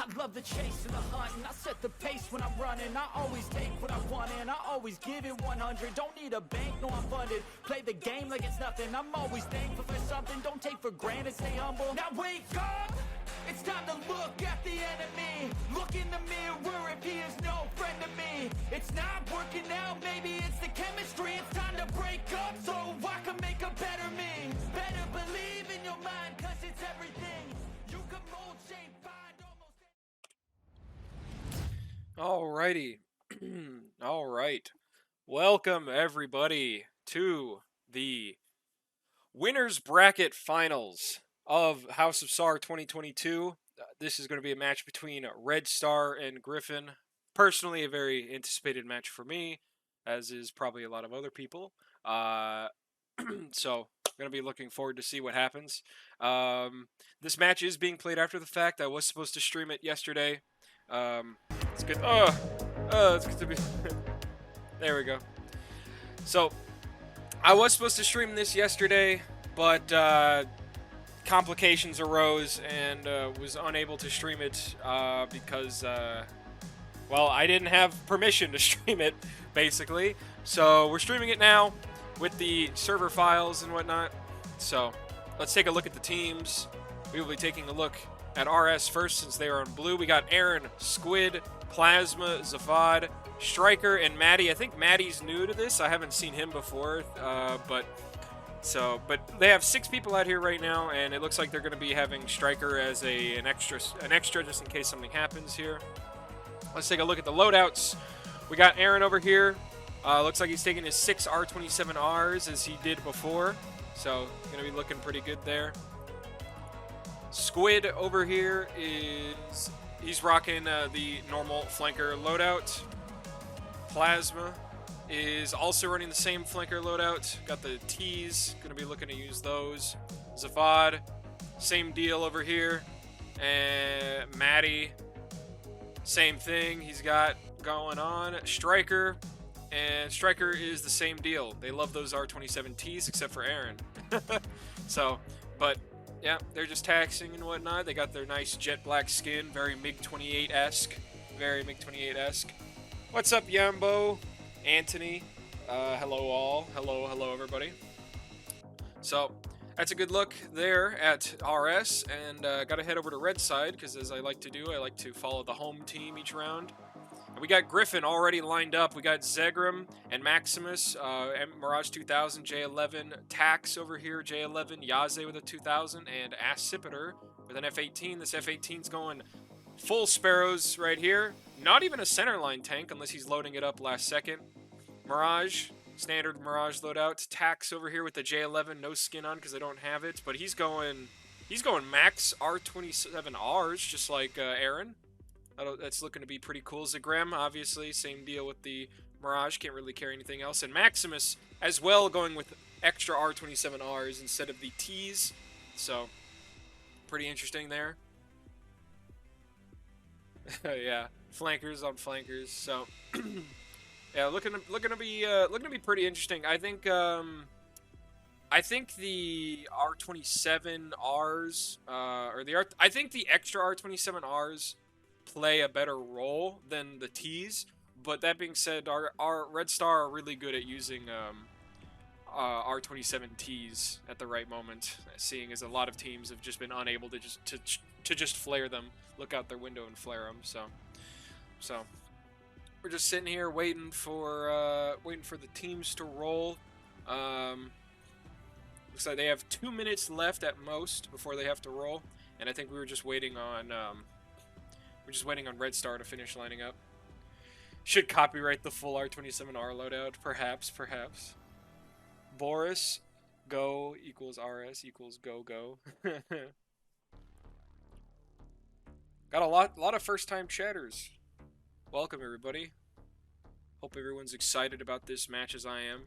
I love the chase and the hunt, and I set the pace when I'm running. I always take what I want and I always give it 100. Don't need a bank, no I'm funded. Play the game like it's nothing. I'm always thankful for something. Don't take for granted, stay humble. Now wake up! It's time to look at the enemy. Look in the mirror if he is no friend to me. It's not working out, maybe it's the chemistry. It's time to break up so I can make a better me. Better believe in your mind, cause it's everything. You can mold, shape, find almost... Alrighty. Alright. Welcome everybody to the Winners Bracket Finals of House of SARH 2022. This is going to be a match between Red Star and Gryphon. Personally, a very anticipated match for me, as is probably a lot of other people. So, going to be looking forward to see what happens. This match is being played after the fact. I was supposed to stream it yesterday. It's good. It's good to be. There we go. So, I was supposed to stream this yesterday, but complications arose and was unable to stream it because, well, I didn't have permission to stream it, basically. So we're streaming it now with the server files and whatnot. So let's take a look at the teams. We will be taking a look at RS first since they are on blue. We got Aaron, Squid, Plasma, Zavad, Striker, and Maddie. I think Maddie's new to this. I haven't seen him before, but they have 6 people out here right now, and it looks like they're going to be having Striker as an extra just in case something happens here. Let's take a look at the loadouts. We got Aaron over here. Looks like he's taking his 6 R27Rs as he did before, so going to be looking pretty good there. Squid over here he's rocking the normal flanker loadout. Plasma is also running the same flanker loadout. Got the T's, gonna be looking to use those. Zavad, same deal over here. And Maddie, same thing he's got going on. Striker, and Striker is the same deal. They love those R27Ts except for Aaron. So, but yeah, they're just taxing and whatnot. They got their nice jet black skin, very MiG-28-esque. Very MiG-28-esque. What's up, Yambo? Anthony, hello all, hello everybody. So that's a good look there at RS, and gotta head over to Red side because, as I like to do, I like to follow the home team each round. And we got Gryphon already lined up. We got Zegrim and Maximus, Mirage 2000, J11, Tax over here, J11, Yaze with a 2000, and Accipiter with an F18. This F18's going full Sparrows right here. Not even a center line tank unless he's loading it up last second. Mirage, standard Mirage loadout. Tax over here with the J11, no skin on because I don't have it, but he's going max R27Rs just like Aaron. That's looking to be pretty cool. Zagrem, obviously, same deal with the Mirage, can't really carry anything else. And Maximus as well, going with extra R27Rs instead of the Ts. So pretty interesting there. Yeah, flankers on flankers. So yeah, looking to be pretty interesting. I think the R27Rs I think the extra R27Rs play a better role than the Ts. But that being said, our Red Star are really good at using R27Ts at the right moment, seeing as a lot of teams have just been unable to just flare them, look out their window and flare them. So we're just sitting here waiting for the teams to roll. Looks like they have 2 minutes left at most before they have to roll, and I think we were just waiting on Red Star to finish lining up. Should copyright the full R27R loadout, perhaps. Boris, go equals RS equals go. Got a lot of first-time chatters. Welcome, everybody. Hope everyone's excited about this match as I am.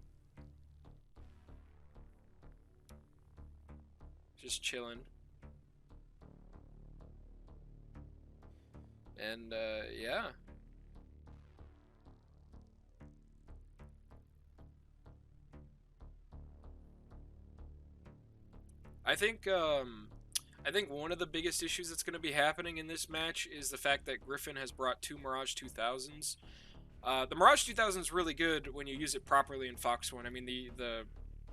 Just chilling. And, yeah. I think I think one of the biggest issues that's going to be happening in this match is the fact that Gryphon has brought 2 Mirage 2000s. The Mirage 2000 is really good when you use it properly in Fox 1. I mean, the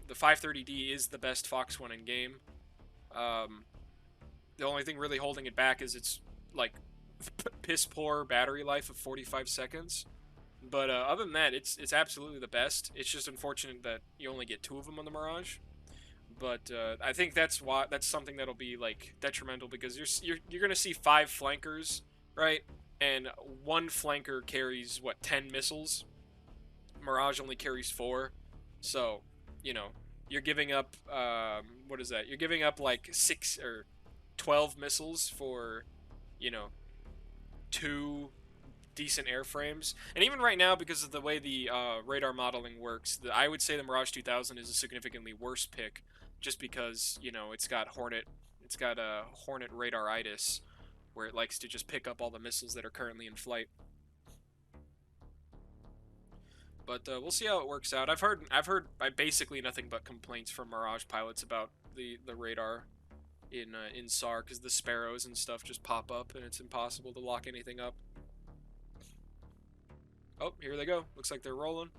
530D is the best Fox 1 in game. The only thing really holding it back is its like piss poor battery life of 45 seconds. But other than that, it's absolutely the best. It's just unfortunate that you only get 2 of them on the Mirage. But I think that's something that'll be like detrimental, because you're gonna see 5 flankers, right? And 1 flanker carries what, 10 missiles. Mirage only carries 4, so you know you're giving up what is that? You're giving up like 6 or 12 missiles for 2 decent airframes. And even right now, because of the way the radar modeling works, I would say the Mirage 2000 is a significantly worse pick, just because it's got Hornet radaritis, where it likes to just pick up all the missiles that are currently in flight. But we'll see how it works out. I've heard basically nothing but complaints from Mirage pilots about the radar in SAR, because the sparrows and stuff just pop up and it's impossible to lock anything up. Oh, here they go. Looks like they're rolling.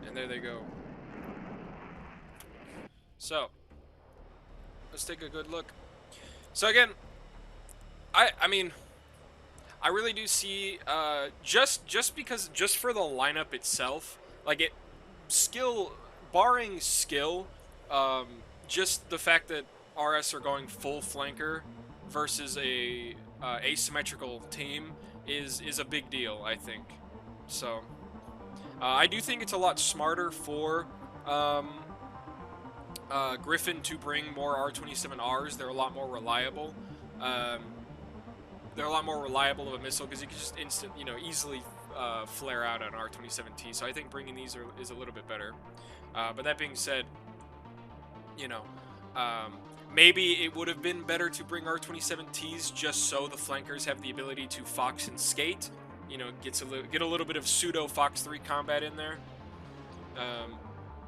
And there they go. So, let's take a good look. So again, I mean, I really do see just for the lineup itself, like barring skill, just the fact that RS are going full flanker versus a asymmetrical team is a big deal, I think. So I do think it's a lot smarter for Gryphon to bring more R27Rs. They're a lot more reliable. They're a lot more reliable of a missile, because you can just easily flare out on R27T. So I think bringing these is a little bit better. But that being said, maybe it would have been better to bring R27Ts just so the flankers have the ability to fox and skate. Get a little bit of pseudo Fox 3 combat in there,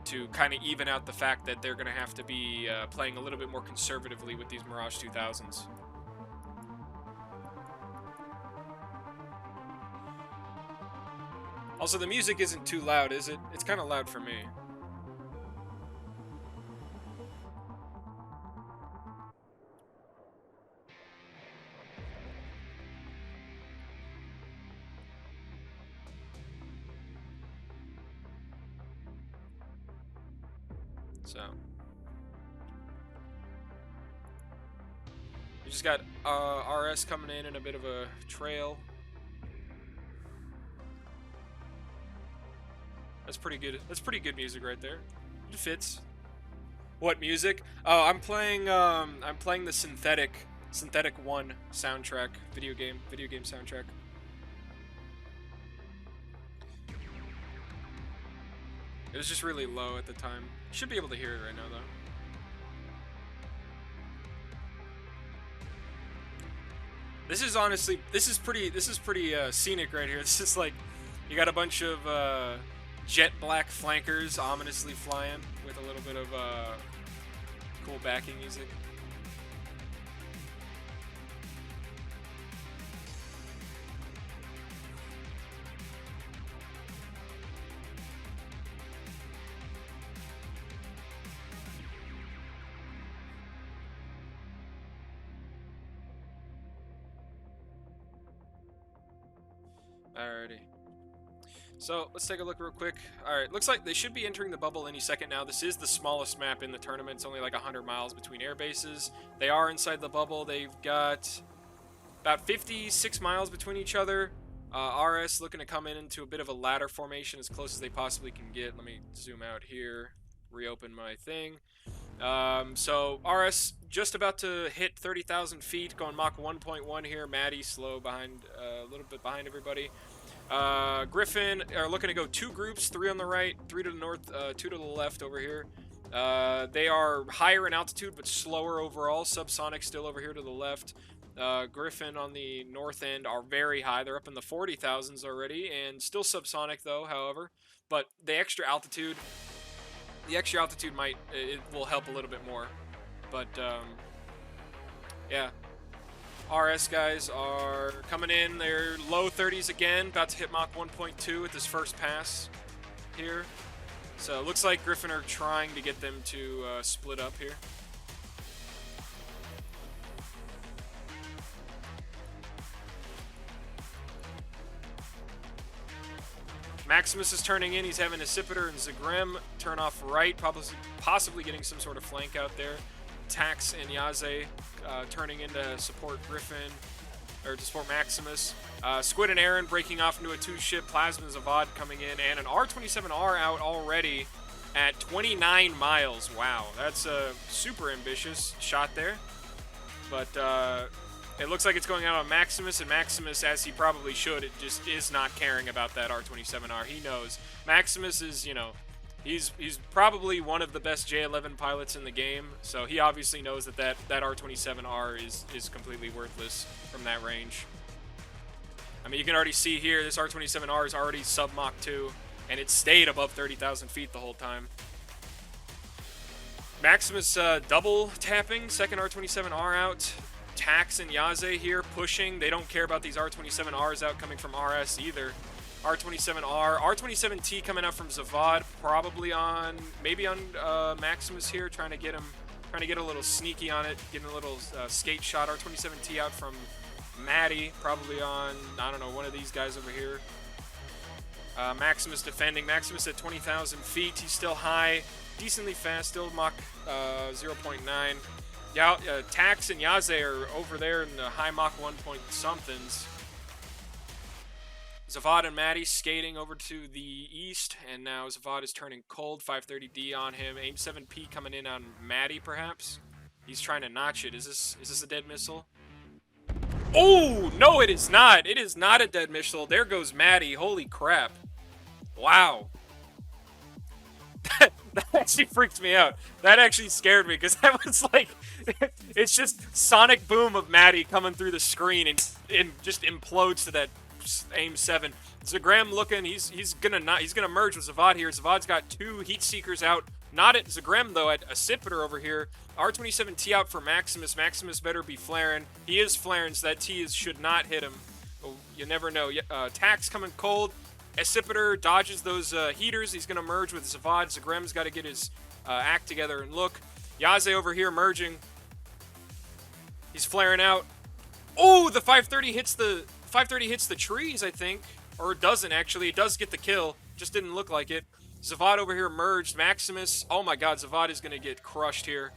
to kind of even out the fact that they're going to have to be playing a little bit more conservatively with these Mirage 2000s. Also, the music isn't too loud, is it? It's kind of loud for me. So we just got RS coming in a bit of a trail. That's pretty good. That's pretty good music right there. It fits. What music? Oh, I'm playing the Synthetic 1 soundtrack, video game soundtrack. It was just really low at the time. You should be able to hear it right now, though. This is pretty scenic right here. This is like, you got a bunch of jet black flankers ominously flying with a little bit of cool backing music. Alrighty. So let's take a look real quick. Alright, looks like they should be entering the bubble any second now. This is the smallest map in the tournament. It's only like 100 miles between air bases. They are inside the bubble. They've got about 56 miles between each other. RS looking to come into a bit of a ladder formation as close as they possibly can get. Let me zoom out here, reopen my thing. So RS just about to hit 30,000 feet, going Mach 1.1 here. Maddie slow behind, a little bit behind everybody. Gryphon are looking to go 2 groups, 3 on the right, 3 to the north, 2 to the left over here. They are higher in altitude but slower overall. Subsonic still over here to the left. Gryphon on the north end are very high. They're up in the 40,000s already, and still subsonic though, however. But the extra altitude might, it will help a little bit more. But, yeah. RS guys are coming in. They're low 30s again, about to hit Mach 1.2 with this first pass here. So it looks like Gryphon are trying to get them to split up here. Maximus is turning in. He's having Accipiter and Zagrem turn off right, possibly getting some sort of flank out there. Tax and Yaze turning in to support Gryphon, or to support Maximus. Squid and Aaron breaking off into a 2-ship. Plasma and Zavad coming in, and an R-27R out already at 29 miles. Wow, that's a super ambitious shot there. But it looks like it's going out on Maximus, and Maximus, as he probably should, it just is not caring about that R-27R. He knows. Maximus is, you know, he's probably one of the best J-11 pilots in the game, so he obviously knows that R-27R is completely worthless from that range. I mean, you can already see here, this R-27R is already sub-Mach 2, and it stayed above 30,000 feet the whole time. Maximus double tapping, second R-27R out. Tax and Yaze here pushing. They don't care about these R-27Rs out coming from RS either. R-27R, R-27T coming out from Zavad, probably on, maybe on Maximus here, trying to get a little sneaky on it, getting a little skate shot. R-27T out from Maddie, probably on, I don't know, one of these guys over here. Maximus defending. Maximus at 20,000 feet. He's still high, decently fast, still Mach 0.9. Yeah, Tax and Yaze are over there in the high Mach 1 point somethings. Zavad and Maddie skating over to the east, and now Zavad is turning cold. 530D on him. Aim 7P coming in on Maddie, perhaps. He's trying to notch it. Is this a dead missile? Oh, no, it is not. It is not a dead missile. There goes Maddie. Holy crap. Wow. That actually freaked me out. That actually scared me, because that was like, it's just sonic boom of Maddie coming through the screen and just implodes to that aim 7. Zagram looking, he's gonna merge with Zavad here. Zavad's got 2 heat seekers out. Not at Zagram though, at Accipiter over here. R-27T out for Maximus. Maximus better be flaring. He is flaring, so that T should not hit him. Oh, you never know. Tax coming cold. Accipiter dodges those heaters. He's gonna merge with Zavad. Zagram's got to get his act together and look. Yaze over here merging. He's flaring out. Oh, the 530 hits the trees, I think. Or it doesn't, actually. It does get the kill. Just didn't look like it. Zavad over here merged. Maximus. Oh my god, Zavad is going to get crushed here.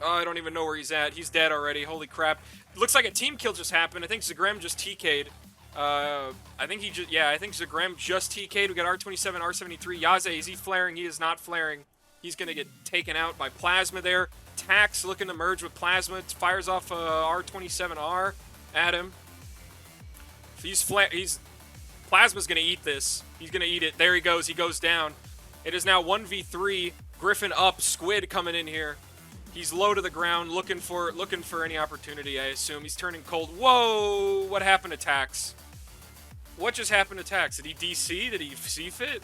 Oh, I don't even know where he's at. He's dead already. Holy crap. Looks like a team kill just happened. I think Zagram just TK'd. I think Zagram just TK'd. We got R27, R73. Yaze, is he flaring? He is not flaring. He's going to get taken out by Plasma there. Tax looking to merge with Plasma. Fires off R27R at him. Plasma's going to eat this. He's going to eat it. There he goes. He goes down. It is now 1v3. Gryphon up. Squid coming in here. He's low to the ground, looking for any opportunity, I assume. He's turning cold. Whoa! What happened to Tax? What just happened to Tax? Did he DC? Did he C-fit?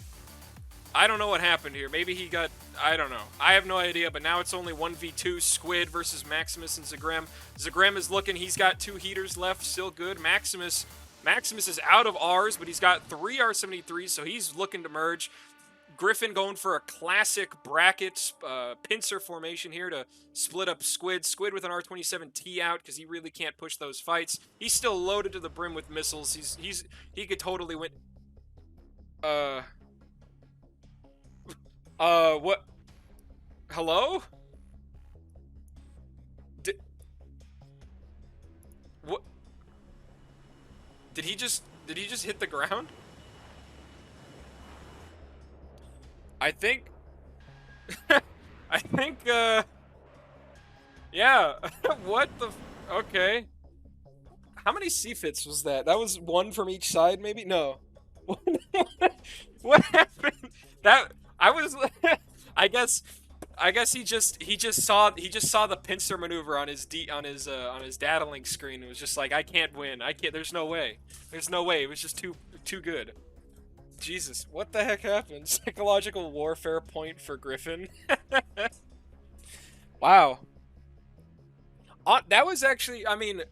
I don't know what happened here. Maybe he got... I don't know. I have no idea, but now it's only 1v2. Squid versus Maximus and Zagram. Zagram is looking. He's got 2 heaters left. Still good. Maximus is out of Rs, but he's got 3 R73s, so he's looking to merge. Gryphon going for a classic bracket pincer formation here to split up Squid. Squid with an R27T out because he really can't push those fights. He's still loaded to the brim with missiles. He could totally win. What? Hello? What? Did he just hit the ground? I think I think, yeah. What the? Okay. How many C-fits was that? That was one from each side, maybe? No. What happened? That I was. I guess. I guess he just saw the pincer maneuver on his on his data link screen. It was just like, I can't win. I can't. There's no way. There's no way. It was just too good. Jesus, what the heck happened? Psychological warfare point for Gryphon. Wow. That was actually, I mean,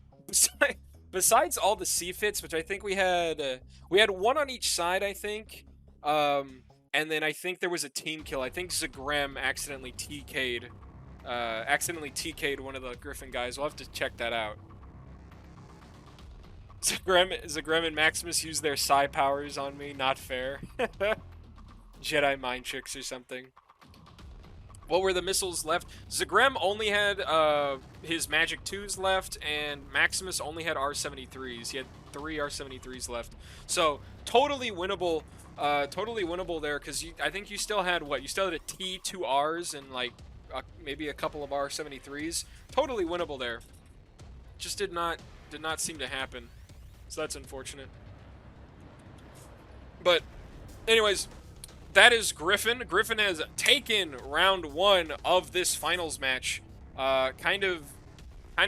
besides all the C-fits, which I think we had one on each side, I think. And then I think there was a team kill. I think Zagrem accidentally TK'd one of the Gryphon guys. We'll have to check that out. Zagrem and Maximus used their psi powers on me. Not fair. Jedi mind tricks or something. What were the missiles left? Zagrem only had his Magic 2s left, and Maximus only had R73s. He had 3 R73s left. So, totally winnable there, because I think you still had, what? You still had a T, 2 Rs, and, like, maybe a couple of R73s. Totally winnable there. Just did not seem to happen. So that's unfortunate. But, anyways, that is Gryphon. Gryphon has taken round 1 of this finals match, kind of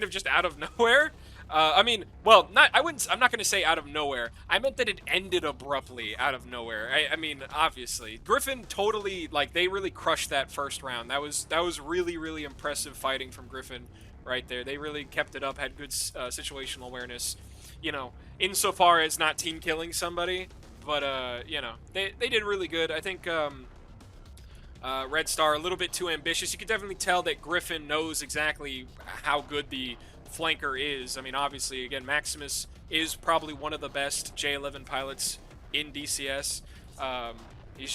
just out of nowhere. I mean, well, I'm not gonna say out of nowhere. I meant that it ended abruptly out of nowhere. I mean, obviously, Gryphon totally, like, they really crushed that first round. That was really, really impressive fighting from Gryphon right there. They really kept it up, had good situational awareness, you know, insofar as not team killing somebody. But, you know, they did really good. I think Red Star, a little bit too ambitious. You could definitely tell that Gryphon knows exactly how good the flanker is. I mean, obviously, again, Maximus is probably one of the best J11 pilots in DCS. He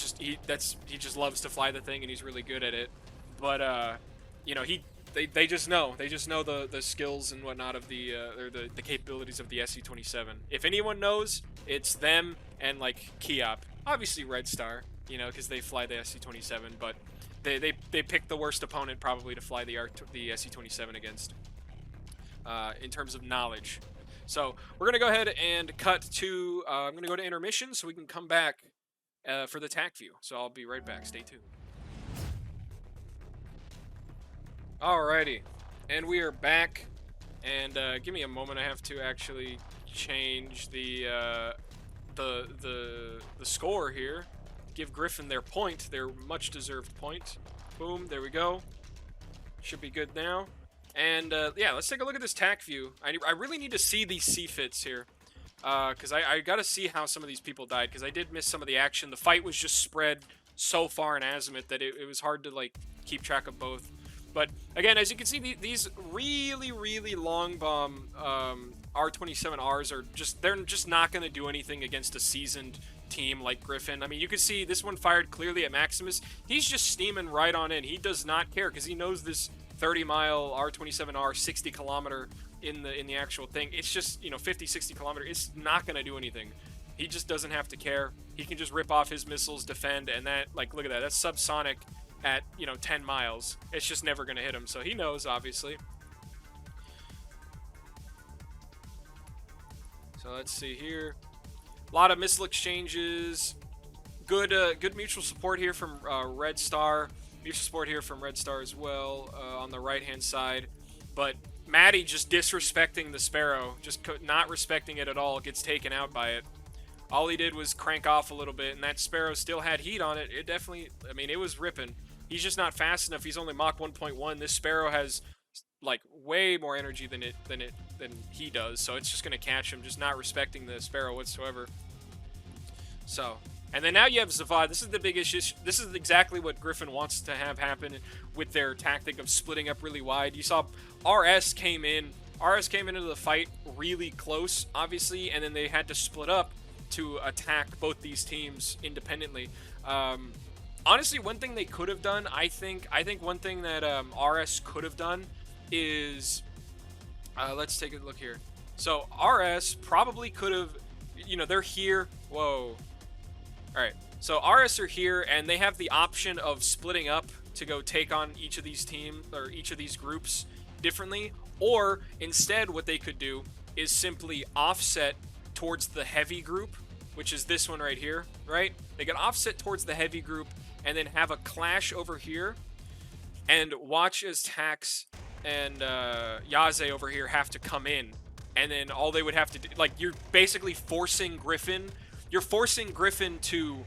just loves to fly the thing, and he's really good at it. But, you know, they just know the skills and whatnot of the capabilities of the SC-27. If anyone knows, it's them and, like, Kiop. Obviously Red Star, you know, because they fly the SC-27, but they picked the worst opponent probably to fly the SC-27 against, in terms of knowledge. So we're gonna go ahead and cut to I'm gonna go to intermission so we can come back for the Tacview. So I'll be right back. Stay tuned. Alrighty, and we are back, and give me a moment. I have to actually change the score here. Give Gryphon their point, their much-deserved point. Boom, there we go. Should be good now. And yeah, let's take a look at this Tacview. I really need to see these C-fits here, because I got to see how some of these people died, because I did miss some of the action. The fight was just spread so far in azimuth that it was hard to, like, keep track of both. But again, as you can see, these really, really long bomb R27Rs are they're just not going to do anything against a seasoned team like Gryphon. I mean, you can see this one fired clearly at Maximus. He's just steaming right on in. He does not care, because he knows this 30-mile R27R 60 kilometer in the actual thing. It's just, you know, 50, 60 kilometer. It's not going to do anything. He just doesn't have to care. He can just rip off his missiles, defend, and that, like, look at that. That's subsonic at, you know, 10 miles. It's just never going to hit him. So he knows, obviously. So let's see here. A lot of missile exchanges. Good mutual support here from Red Star. Mutual support here from Red Star as well on the right-hand side. But Maddie just disrespecting the Sparrow. Just not respecting it at all. Gets taken out by it. All he did was crank off a little bit, and that Sparrow still had heat on it. It definitely, I mean, it was ripping. He's just not fast enough. He's only Mach 1.1. This Sparrow has, like, way more energy than he does, so it's just going to catch him, just not respecting the Sparrow whatsoever. So, and then now you have Zavad. This is the big issue. This is exactly what Gryphon wants to have happen with their tactic of splitting up really wide. You saw RS came into the fight really close, obviously, and then they had to split up to attack both these teams independently. Honestly, one thing they could have done, I think one thing that RS could have done is, let's take a look here. So RS probably could have, you know, they're here. Whoa. All right. So RS are here, and they have the option of splitting up to go take on each of these teams or each of these groups differently, or instead what they could do is simply offset towards the heavy group, which is this one right here, right? They could offset towards the heavy group and then have a clash over here and watch as Tax and Yaze over here have to come in, and then all they would have to do, like, you're basically forcing Gryphon. You're forcing Gryphon to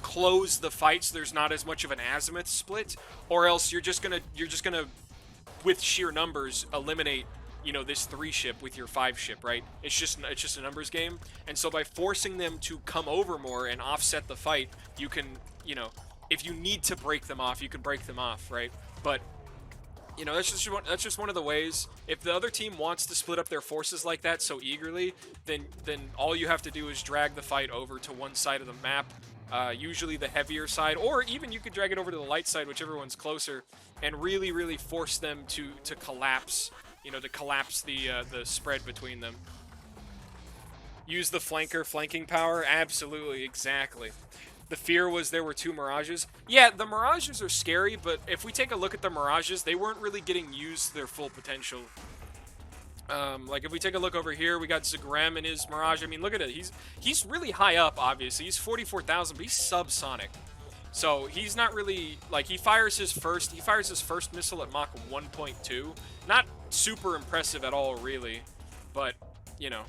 close the fight so there's not as much of an azimuth split, or else you're just gonna with sheer numbers eliminate, you know, this 3 ship with your 5 ship, right? It's just a numbers game. And so by forcing them to come over more and offset the fight, you can, you know, if you need to break them off, you can break them off, right? But you know, that's just one of the ways. If the other team wants to split up their forces like that so eagerly, then all you have to do is drag the fight over to one side of the map, usually the heavier side, or even you could drag it over to the light side, whichever one's closer, and really force them to collapse, you know, to collapse the spread between them. Use the flanking power, absolutely, exactly. The fear was there were 2 Mirages. Yeah, the Mirages are scary, but if we take a look at the Mirages, they weren't really getting used to their full potential. Like, if we take a look over here, we got Zagrem and his Mirage. I mean, look at it. He's really high up, obviously. He's 44,000, but he's subsonic. So he's not really, like, he fires his first missile at Mach 1.2. Not super impressive at all, really. But, you know,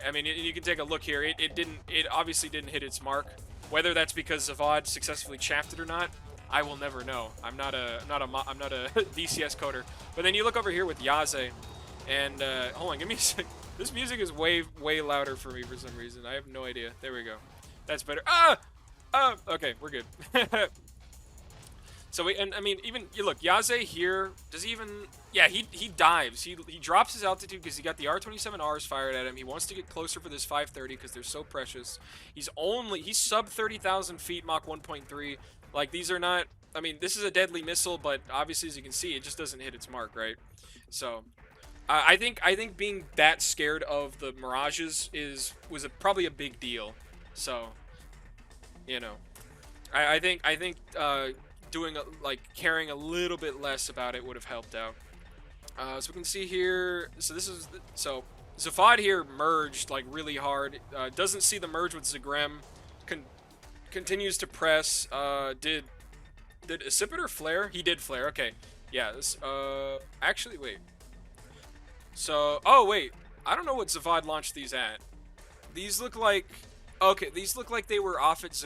I mean, you can take a look here. It obviously didn't hit its mark. Whether that's because Zavad successfully chaffed it or not, I will never know. I'm not a DCS coder. But then you look over here with Yaze, and hold on, give me a sec. This music is way louder for me for some reason. I have no idea. There we go. That's better. Okay, we're good. So I mean, even you look, Yaze here, does he even? Yeah, he dives. He drops his altitude because he got the R27Rs fired at him. He wants to get closer for this 530 because they're so precious. He's sub 30,000 feet, Mach 1.3. Like, these are not. I mean, this is a deadly missile, but obviously, as you can see, it just doesn't hit its mark, right? So, I think being that scared of the Mirages was probably a big deal. So, you know, I think caring a little bit less about it would have helped out. So we can see here, so Zafad here merged like really hard, doesn't see the merge with Zagrem, continues to press, did Accipiter flare? He did flare, okay. Yeah, actually, wait. So, oh wait, I don't know what Zavad launched these at. These look like, okay, these look like they were off at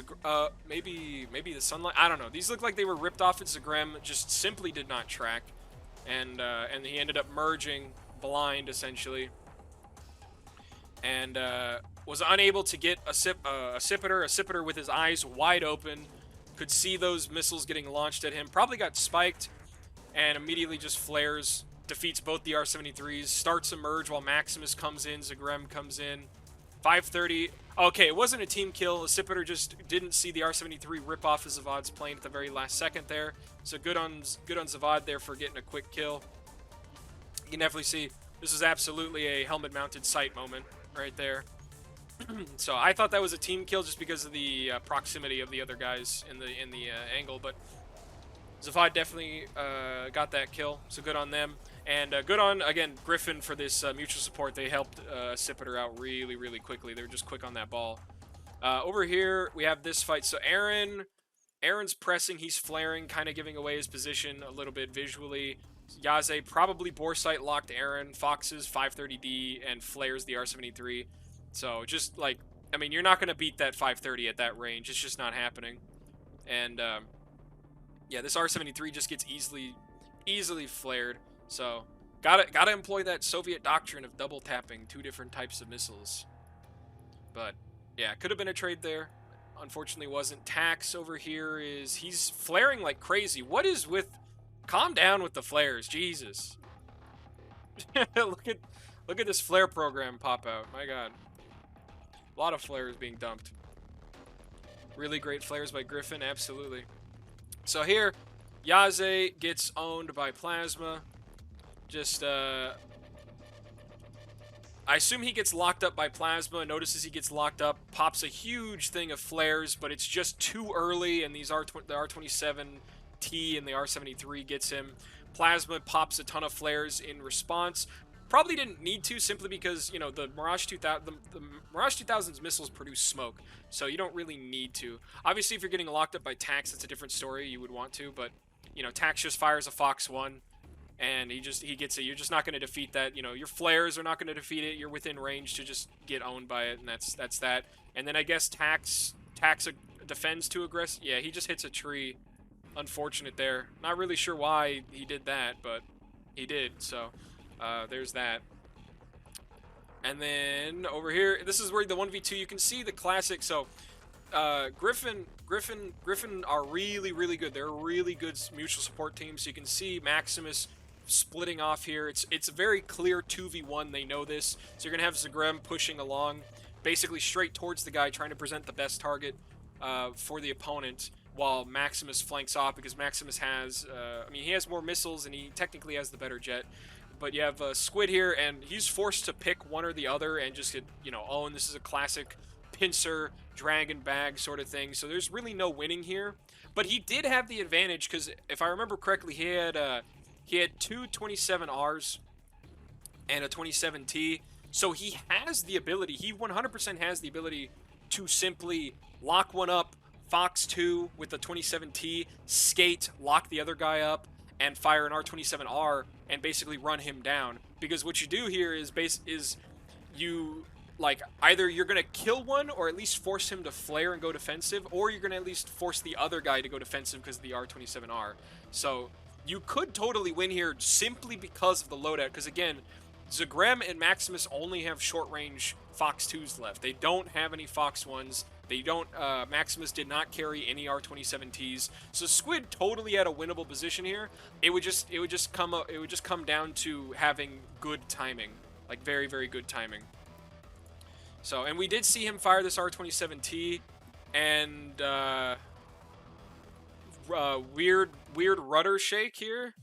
maybe the sunlight. I don't know. These look like they were ripped off at Zagrem. Just simply did not track, and he ended up merging blind essentially, and was unable to get a Accipiter with his eyes wide open. Could see those missiles getting launched at him. Probably got spiked, and immediately just flares. Defeats both the R-73s. Starts a merge while Maximus comes in. Zagrem comes in. 530. Okay, it wasn't a team kill. Accipiter just didn't see the R-73 rip off of Zavad's plane at the very last second there. So good on Zavad there for getting a quick kill. You can definitely see this is absolutely a helmet-mounted sight moment right there. So I thought that was a team kill just because of the proximity of the other guys in the angle, but Zavad definitely got that kill. So good on them. And good on, again, Gryphon for this mutual support. They helped Accipiter out really quickly. They were just quick on that ball. Over here, we have this fight. So Aaron's pressing. He's flaring, kind of giving away his position a little bit visually. Yaze probably bore sight locked Aaron. Foxes 530D and flares the R-73. So just like, I mean, you're not going to beat that 530 at that range. It's just not happening. And yeah, this R-73 just gets easily flared. So, gotta employ that Soviet doctrine of double tapping 2 different types of missiles. But, yeah, could have been a trade there. Unfortunately wasn't. Tax over here he's flaring like crazy. What is with, calm down with the flares, Jesus. Look at this flare program pop out, my god. A lot of flares being dumped. Really great flares by Gryphon, absolutely. So here, Yaze gets owned by Plasma. Just, I assume he gets locked up by Plasma, notices he gets locked up, pops a huge thing of flares, but it's just too early, and these the R-27 T and the R73 gets him. Plasma pops a ton of flares in response. Probably didn't need to, simply because, you know, the Mirage 2000, the Mirage 2000's missiles produce smoke, so you don't really need to. Obviously, if you're getting locked up by Tax, that's a different story. You would want to, but, you know, Tax just fires a Fox 1, and he gets it. You're just not going to defeat that. You know, your flares are not going to defeat it. You're within range to just get owned by it, and that's that. And then I guess Tax defends too aggressive. Yeah, he just hits a tree. Unfortunate there. Not really sure why he did that, but he did, so... there's that. And then over here, this is where the 1v2, you can see the classic. So Gryphon are really, really good. They're a really good mutual support team. So you can see Maximus splitting off here. It's a very clear 2v1. They know this. So you're gonna have Zagrem pushing along, basically straight towards the guy, trying to present the best target for the opponent, while Maximus flanks off, because Maximus has, I mean, he has more missiles and he technically has the better jet. But you have Squid here, and he's forced to pick one or the other and just get, you know, oh, and this is a classic pincer, dragon bag sort of thing. So there's really no winning here. But he did have the advantage, because if I remember correctly, he had two 27Rs and a 27T. So he has the ability, he 100% has the ability to simply lock one up, Fox 2 with the 27T, skate, lock the other guy up, and fire an R27R and basically run him down. Because what you do here is you, like, either you're gonna kill one or at least force him to flare and go defensive, or you're gonna at least force the other guy to go defensive because of the R27R. So you could totally win here simply because of the loadout, because again, Zagrem and Maximus only have short-range Fox 2s left. They don't have any Fox 1s. They don't, Maximus did not carry any R27Ts. So Squid totally had a winnable position here. It would just come down to having good timing. Like very, very good timing. So, and we did see him fire this R27T, and weird rudder shake here.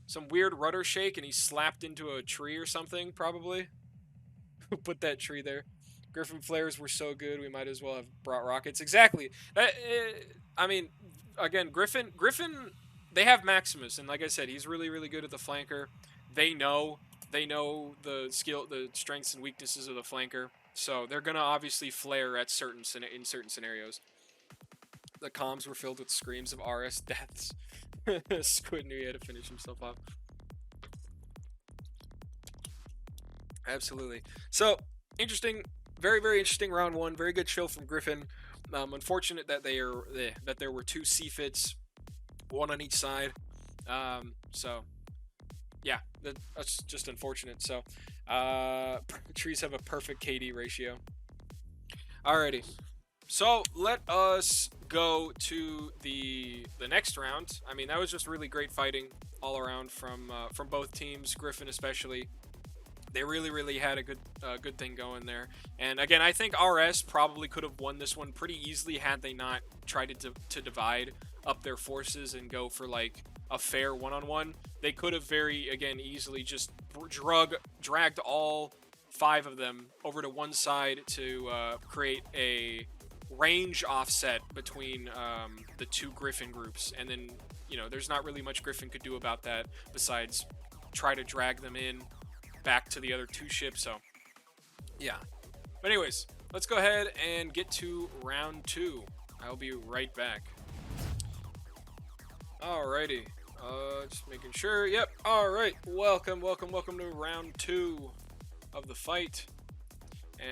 Some weird rudder shake, and he slapped into a tree or something, probably. Who put that tree there? Gryphon flares were so good, we might as well have brought rockets. Exactly. I mean, again, Gryphon, they have Maximus, and like I said, he's really, really good at the flanker. They know the skill, the strengths and weaknesses of the flanker, so they're gonna obviously flare at certain scenarios. The comms were filled with screams of RS deaths. Squid knew he had to finish himself off. Absolutely. So, interesting. Very, very interesting round one. Very good show from Gryphon. Unfortunate that there were two C-fits, one on each side. So, yeah, that's just unfortunate. So, trees have a perfect KD ratio. Alrighty. So, let us go to the next round. I mean, that was just really great fighting all around from both teams, Gryphon especially. They really, really had a good thing going there. And again, I think RS probably could have won this one pretty easily had they not tried to divide up their forces and go for like a fair one-on-one. They could have very, again, easily just dragged all 5 of them over to one side to create a range offset between the two Gryphon groups. And then, you know, there's not really much Gryphon could do about that besides try to drag them in back to the other 2 ships. So yeah, but anyways, let's go ahead and get to round 2. I'll be right back. Alrighty, just making sure. Yep. All right, welcome to round 2 of the fight.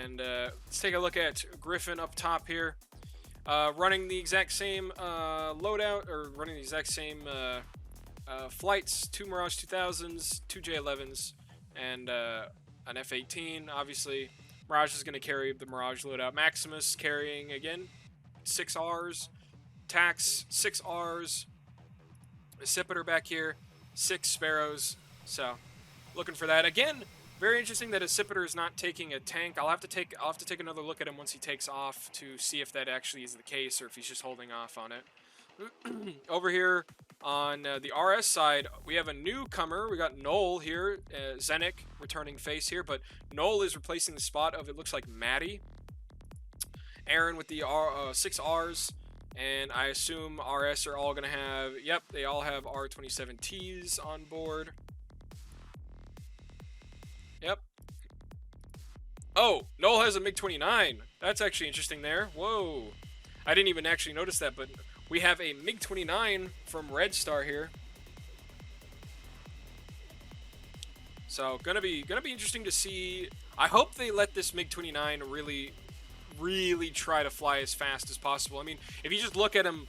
And let's take a look at Gryphon up top here, running the exact same loadout, or running the exact same flights: 2 Mirage 2000s, 2 J11s, and an F-18. Obviously, Mirage is going to carry the Mirage loadout. Maximus carrying, again, 6 Rs. Tax, 6 Rs. Accipiter back here, 6 Sparrows. So, looking for that. Again, very interesting that Accipiter is not taking a tank. I'll have to take another look at him once he takes off to see if that actually is the case, or if he's just holding off on it. Over here on the RS side, we have a newcomer. We got Noel here, Zenik returning face here, but Noel is replacing the spot of, it looks like, Maddie. Aaron with the 6 Rs, And I assume RS are all going to have, yep, they all have R27Ts on board. Yep. Oh, Noel has a MiG-29. That's actually interesting there. Whoa. I didn't even actually notice that, but we have a MiG-29 from Red Star here. So, gonna be interesting to see. I hope they let this MiG-29 really try to fly as fast as possible. I mean, if you just look at him,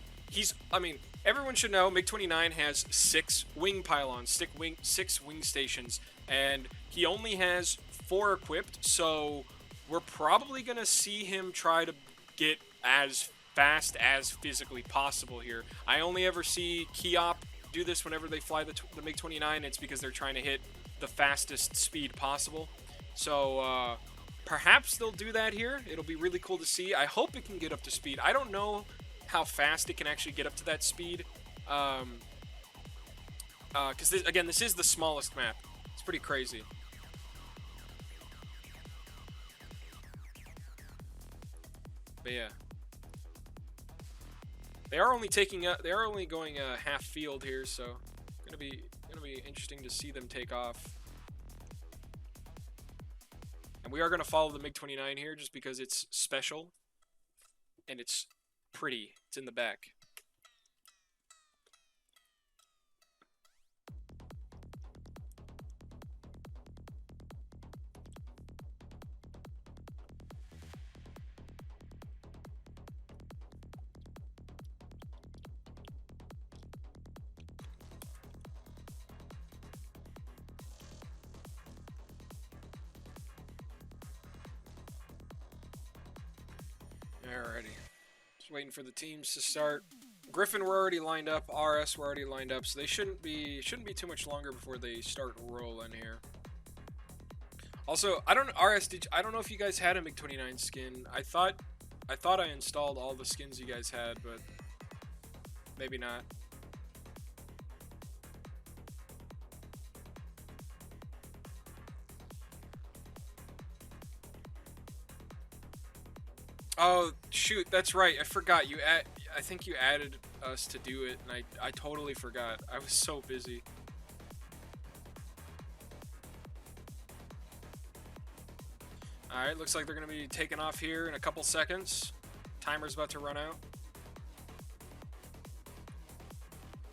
everyone should know MiG-29 has 6 wing pylons, 6 wing stations, and he only has 4 equipped, so we're probably going to see him try to get as fast as physically possible here. I only ever see Kiop do this whenever they fly the MiG-29. It's because they're trying to hit the fastest speed possible. So, perhaps they'll do that here. It'll be really cool to see. I hope it can get up to speed. I don't know how fast it can actually get up to that speed. Because, this is the smallest map. It's pretty crazy. But yeah, they are only going half field here, so gonna be interesting to see them take off. And we are gonna follow the MiG-29 here just because it's special and it's pretty. It's in the back. Alrighty. Just waiting for the teams to start. Gryphon were already lined up, RS were already lined up, so they shouldn't be too much longer before they start rolling here. Also, I don't know if you guys had a MiG-29 skin. I thought I installed all the skins you guys had, but maybe not. Oh shoot, that's right. I forgot I think you added us to do it, and I totally forgot. I was so busy. Alright, looks like they're going to be taking off here in a couple seconds. Timer's about to run out.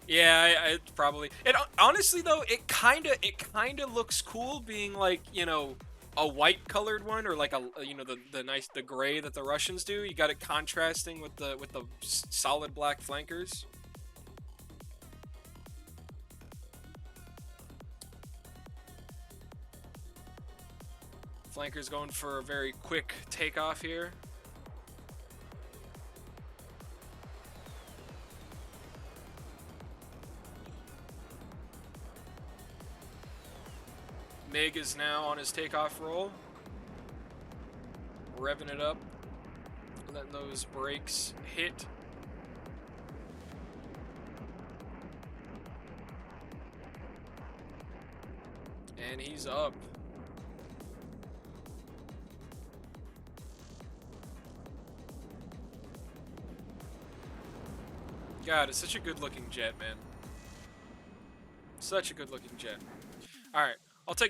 Yeah, it probably. Honestly though, it kind of looks cool being like, you know, a white colored one, or like the gray that the Russians do. You got it contrasting with the solid black flankers. Flankers going for a very quick takeoff here. MiG is now on his takeoff roll, revving it up, letting those brakes hit. And he's up. God, it's such a good looking jet, man. Such a good looking jet. Alright.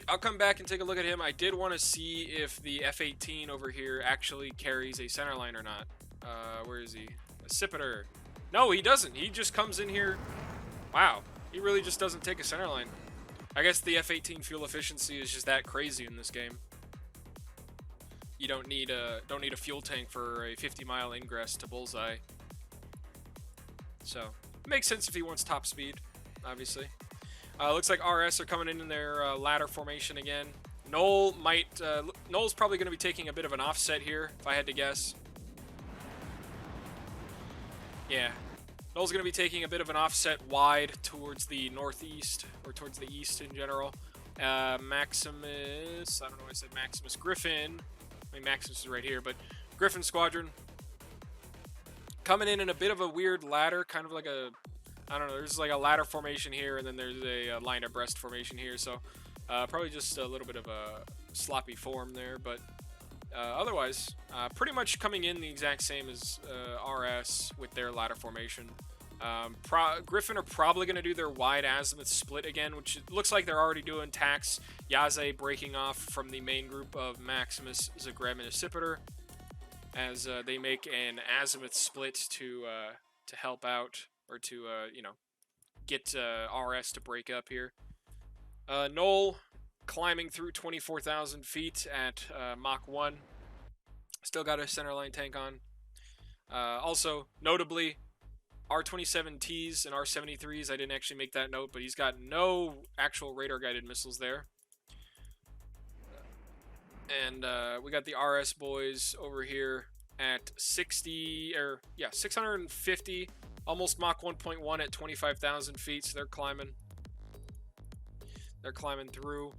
I'll come back and take a look at him. I did want to see if the F-18 over here actually carries a centerline or not. Where is he? A Sipiter. No, he doesn't. He just comes in here. Wow. He really just doesn't take a centerline. I guess the F-18 fuel efficiency is just that crazy in this game. You don't need a fuel tank for a 50-mile ingress to bullseye. So, it makes sense if he wants top speed, obviously. Looks like RS are coming in their ladder formation again. Noel's probably going to be taking a bit of an offset here, if I had to guess. Yeah. Noel's going to be taking a bit of an offset wide towards the northeast, or towards the east in general. Maximus, I don't know why I said Maximus. Gryphon, I mean Maximus is right here, but Gryphon Squadron coming in a bit of a weird ladder, kind of like a, I don't know, there's like a ladder formation here, and then there's a line abreast formation here, so probably just a little bit of a sloppy form there, but Otherwise, pretty much coming in the exact same as RS with their ladder formation. Gryphon are probably going to do their wide azimuth split again, which it looks like they're already doing. Tax, Yaze breaking off from the main group of Maximus, Zagreb, and Accipiter, as they make an azimuth split to help out, or to get RS to break up here. Noel climbing through 24,000 feet at Mach 1. Still got a centerline tank on. Also, notably, R-27Ts and R-73s, I didn't actually make that note, but he's got no actual radar-guided missiles there. And we got the RS boys over here at 650, almost Mach 1.1 at 25,000 feet, so they're climbing. They're climbing through.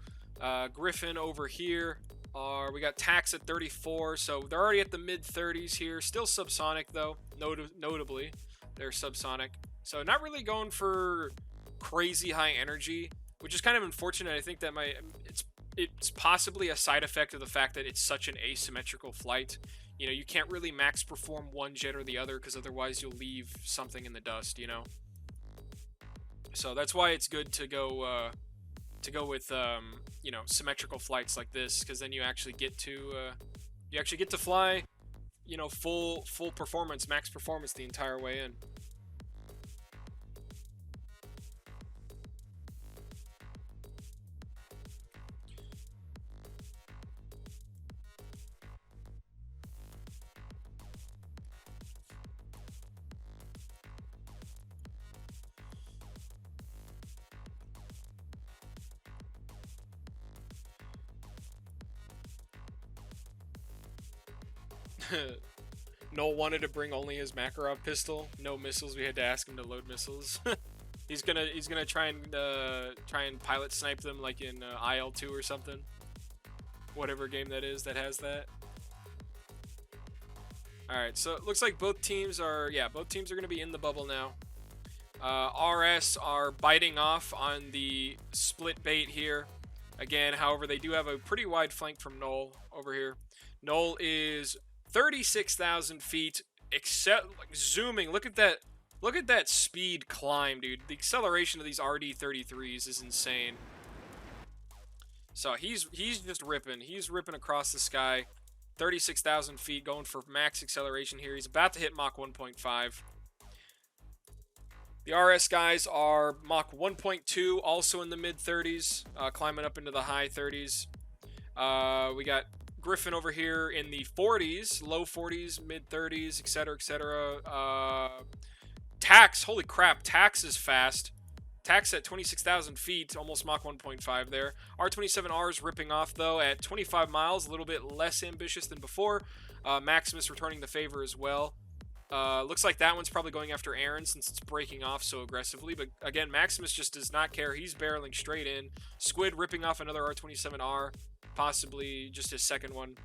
Gryphon over here. We got Tax at 34, so they're already at the mid-30s here. Still subsonic, though, notably. They're subsonic. So not really going for crazy high energy, which is kind of unfortunate. I think that it's possibly a side effect of the fact that it's such an asymmetrical flight. You know, you can't really max perform one jet or the other, because otherwise you'll leave something in the dust, you know? So that's why it's good to go with symmetrical flights like this, because then you actually get to fly, you know, full performance, max performance the entire way in. Noel wanted to bring only his Makarov pistol. No missiles. We had to ask him to load missiles. he's gonna try and pilot snipe them like in IL-2 or something. Whatever game that is that has that. All right, so it looks like both teams are gonna be in the bubble now. RS are biting off on the split bait here. Again, however, they do have a pretty wide flank from Noel over here. Noel is 36,000 feet, except like zooming. Look at that speed climb, dude. The acceleration of these RD-33s is insane. So he's just ripping. He's ripping across the sky. 36,000 feet, going for max acceleration here. He's about to hit Mach 1.5. The RS guys are Mach 1.2, also in the mid-30s, climbing up into the high 30s. We got Gryphon over here in the 40s, low 40s, mid 30s, etc., etc. Tax, holy crap, Tax is fast. Tax at 26,000 feet, almost Mach 1.5 there. R-27R is ripping off, though, at 25 miles, a little bit less ambitious than before. Maximus returning the favor as well. Looks like that one's probably going after Aaron since it's breaking off so aggressively. But again, Maximus just does not care. He's barreling straight in. Squid ripping off another R-27R. Possibly just his second one.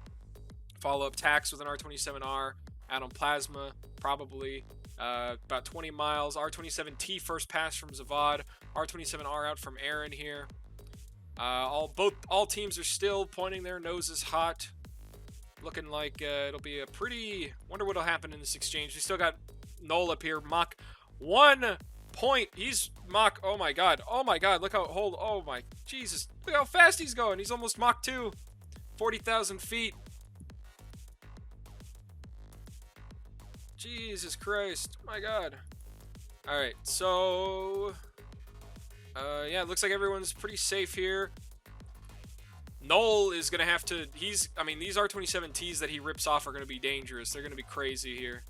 Follow-up Tax with an R-27R. Out on Plasma, probably. About 20 miles. R-27T first pass from Zavad. R-27R out from Aaron here. All teams are still pointing their noses hot. Looking like it'll be a pretty... Wonder what'll happen in this exchange. We still got Noel up here. Mach 1 point. He's Mach... Oh my god. Oh my god. Look how... Oh my... Jesus. Look how fast he's going. He's almost Mach 2. 40,000 feet. Jesus Christ. My god. Alright, so... yeah, it looks like everyone's pretty safe here. Noel is going to have to... I mean, these R-27Ts that he rips off are going to be dangerous. They're going to be crazy here.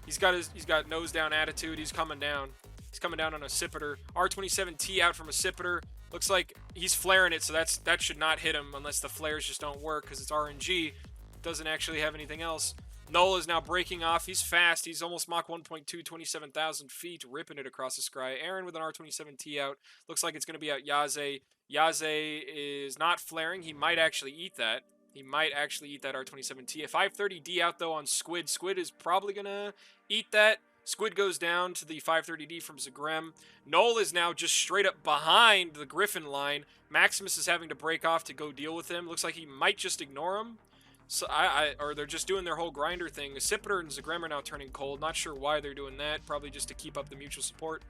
He's got nose down attitude. He's coming down. He's coming down on a Accipiter. R-27T out from a Accipiter. Looks like he's flaring it, so that should not hit him unless the flares just don't work because it's RNG. Doesn't actually have anything else. Noel is now breaking off. He's fast. He's almost Mach 1.2, 27,000 feet, ripping it across the sky. Aaron with an R-27T out. Looks like it's going to be out Yaze. Yaze is not flaring. He might actually eat that. He might actually eat that R-27T. A 530D out, though, on Squid. Squid is probably going to eat that. Squid goes down to the 530D from Zagreb. Noel is now just straight up behind the Gryphon line. Maximus is having to break off to go deal with him. Looks like he might just ignore him. So or they're just doing their whole grinder thing. Sipiter and Zagrem are now turning cold. Not sure why they're doing that. Probably just to keep up the mutual support.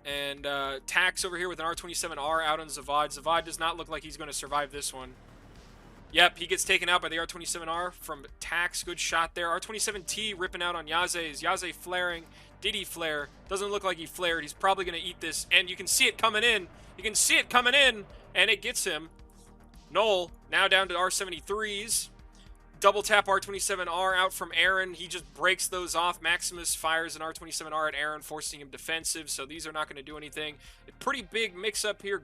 And Tax over here with an R27R out on Zavad. Zavad does not look like he's going to survive this one. Yep, he gets taken out by the R27R from Tax. Good shot there. R27T ripping out on Yaze. Is Yaze flaring? Did he flare? Doesn't look like he flared. He's probably going to eat this. And you can see it coming in. You can see it coming in. And it gets him. Noel now down to R73s. Double tap R27R out from Aaron. He just breaks those off. Maximus fires an R27R at Aaron, forcing him defensive. So these are not going to do anything. A pretty big mix-up here.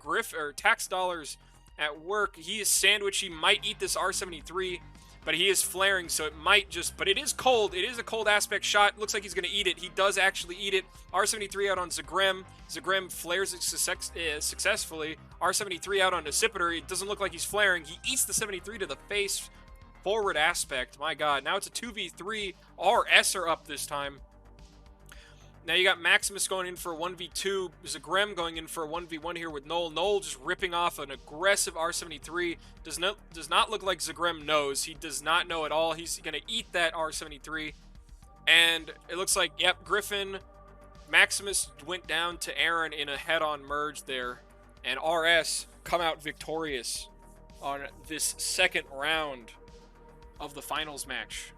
Tax Dollars at work. He is sandwiched. He might eat this R73, but he is flaring, so it might just... But it is cold. It is a cold aspect shot. Looks like he's going to eat it. He does actually eat it. R73 out on Zagrem. Zagrem flares it successfully. R73 out on Decipiter. It doesn't look like he's flaring. He eats the 73 to the face. Forward aspect. My God. Now it's a 2v3. RS are up this time. Now you got Maximus going in for a 1v2. Zagrem going in for a 1v1 here with Noel. Noel just ripping off an aggressive R73. Does not look like Zagrem knows. He does not know at all. He's going to eat that R73. And it looks like, yep, Gryphon. Maximus went down to Aaron in a head-on merge there. And RS come out victorious on this second round of the finals match.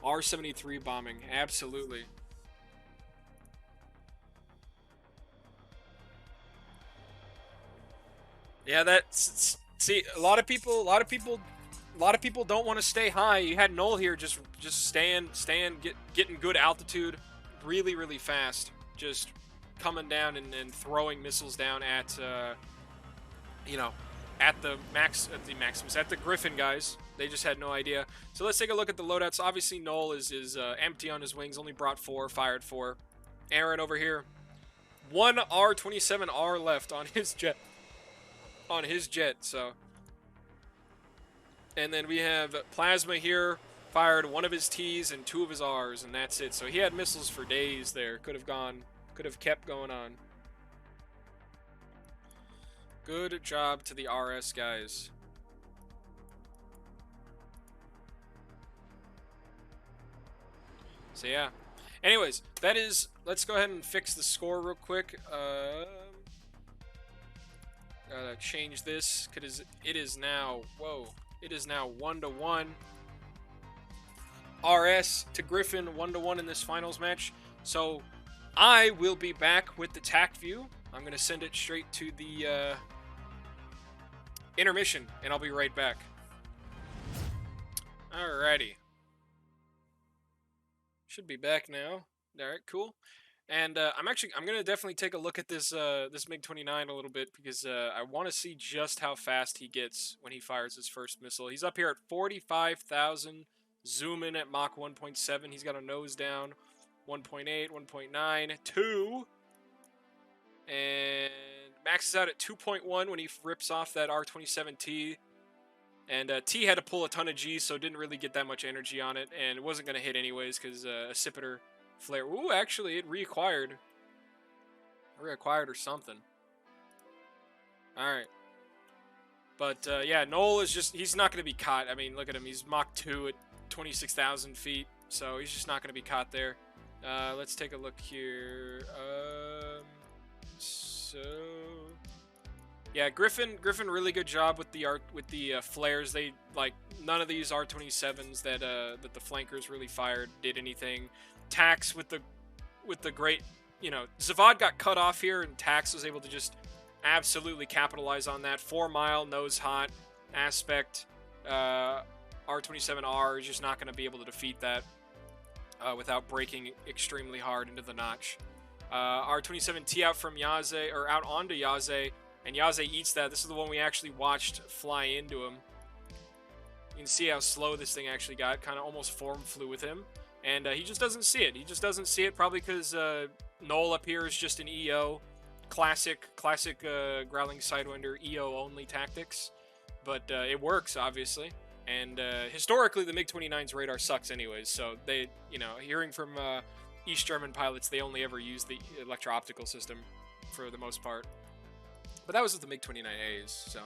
R73 bombing, absolutely. Yeah, that's... See, a lot of people don't want to stay high. You had Noel here just getting good altitude really, really fast. Just coming down and throwing missiles down at, you know, at the Maximus, at the Gryphon guys. They just had no idea. So let's take a look at the loadouts. Obviously, Noel is empty on his wings. Only brought 4, fired 4. Aaron over here. 1 R27R left on his jet. So. And then we have Plasma here. Fired 1 of his T's and 2 of his R's, and that's it. So he had missiles for days there. Could have kept going on. Good job to the RS guys. So yeah. Anyways, that is... Let's go ahead and fix the score real quick. Gotta change this, because it is now... Whoa. It is now 1-1. RS to Gryphon, 1-1 in this finals match. So I will be back with the Tacview. I'm going to send it straight to the intermission, and I'll be right back. Alrighty. Should be back now. Alright, cool. And I'm going to definitely take a look at this this MiG-29 a little bit, because I want to see just how fast he gets when he fires his first missile. He's up here at 45,000. Zoom in at Mach 1.7. He's got a nose down. 1.8, 1.9, 2. And maxes out at 2.1 when he rips off that R27T. And T had to pull a ton of G, so didn't really get that much energy on it. And it wasn't going to hit anyways, because a Sipiter flare. Ooh, actually, it reacquired. Reacquired or something. Alright. But, yeah, Noel is just... He's not going to be caught. I mean, look at him. He's Mach 2 at 26,000 feet, so he's just not going to be caught there. Let's take a look here. So yeah, Gryphon really good job with the flares. They like none of these R27s that the flankers really fired did anything. Tax with the great, you know, Zavad got cut off here, and Tax was able to just absolutely capitalize on that. 4 mile nose hot aspect. R27R is just not going to be able to defeat that without breaking extremely hard into the notch. R27T out from Yaze, or out onto Yaze, and Yaze eats that. This is the one we actually watched fly into him. You can see how slow this thing actually got. Kind of almost form flew with him. And he just doesn't see it. He just doesn't see it, probably because Noel up here is just an EO. Classic Growling Sidewinder EO only tactics. But it works, obviously. And historically, the MiG-29's radar sucks anyways, so they, you know, hearing from East German pilots, they only ever use the electro-optical system for the most part. But that was with the MiG-29As, so.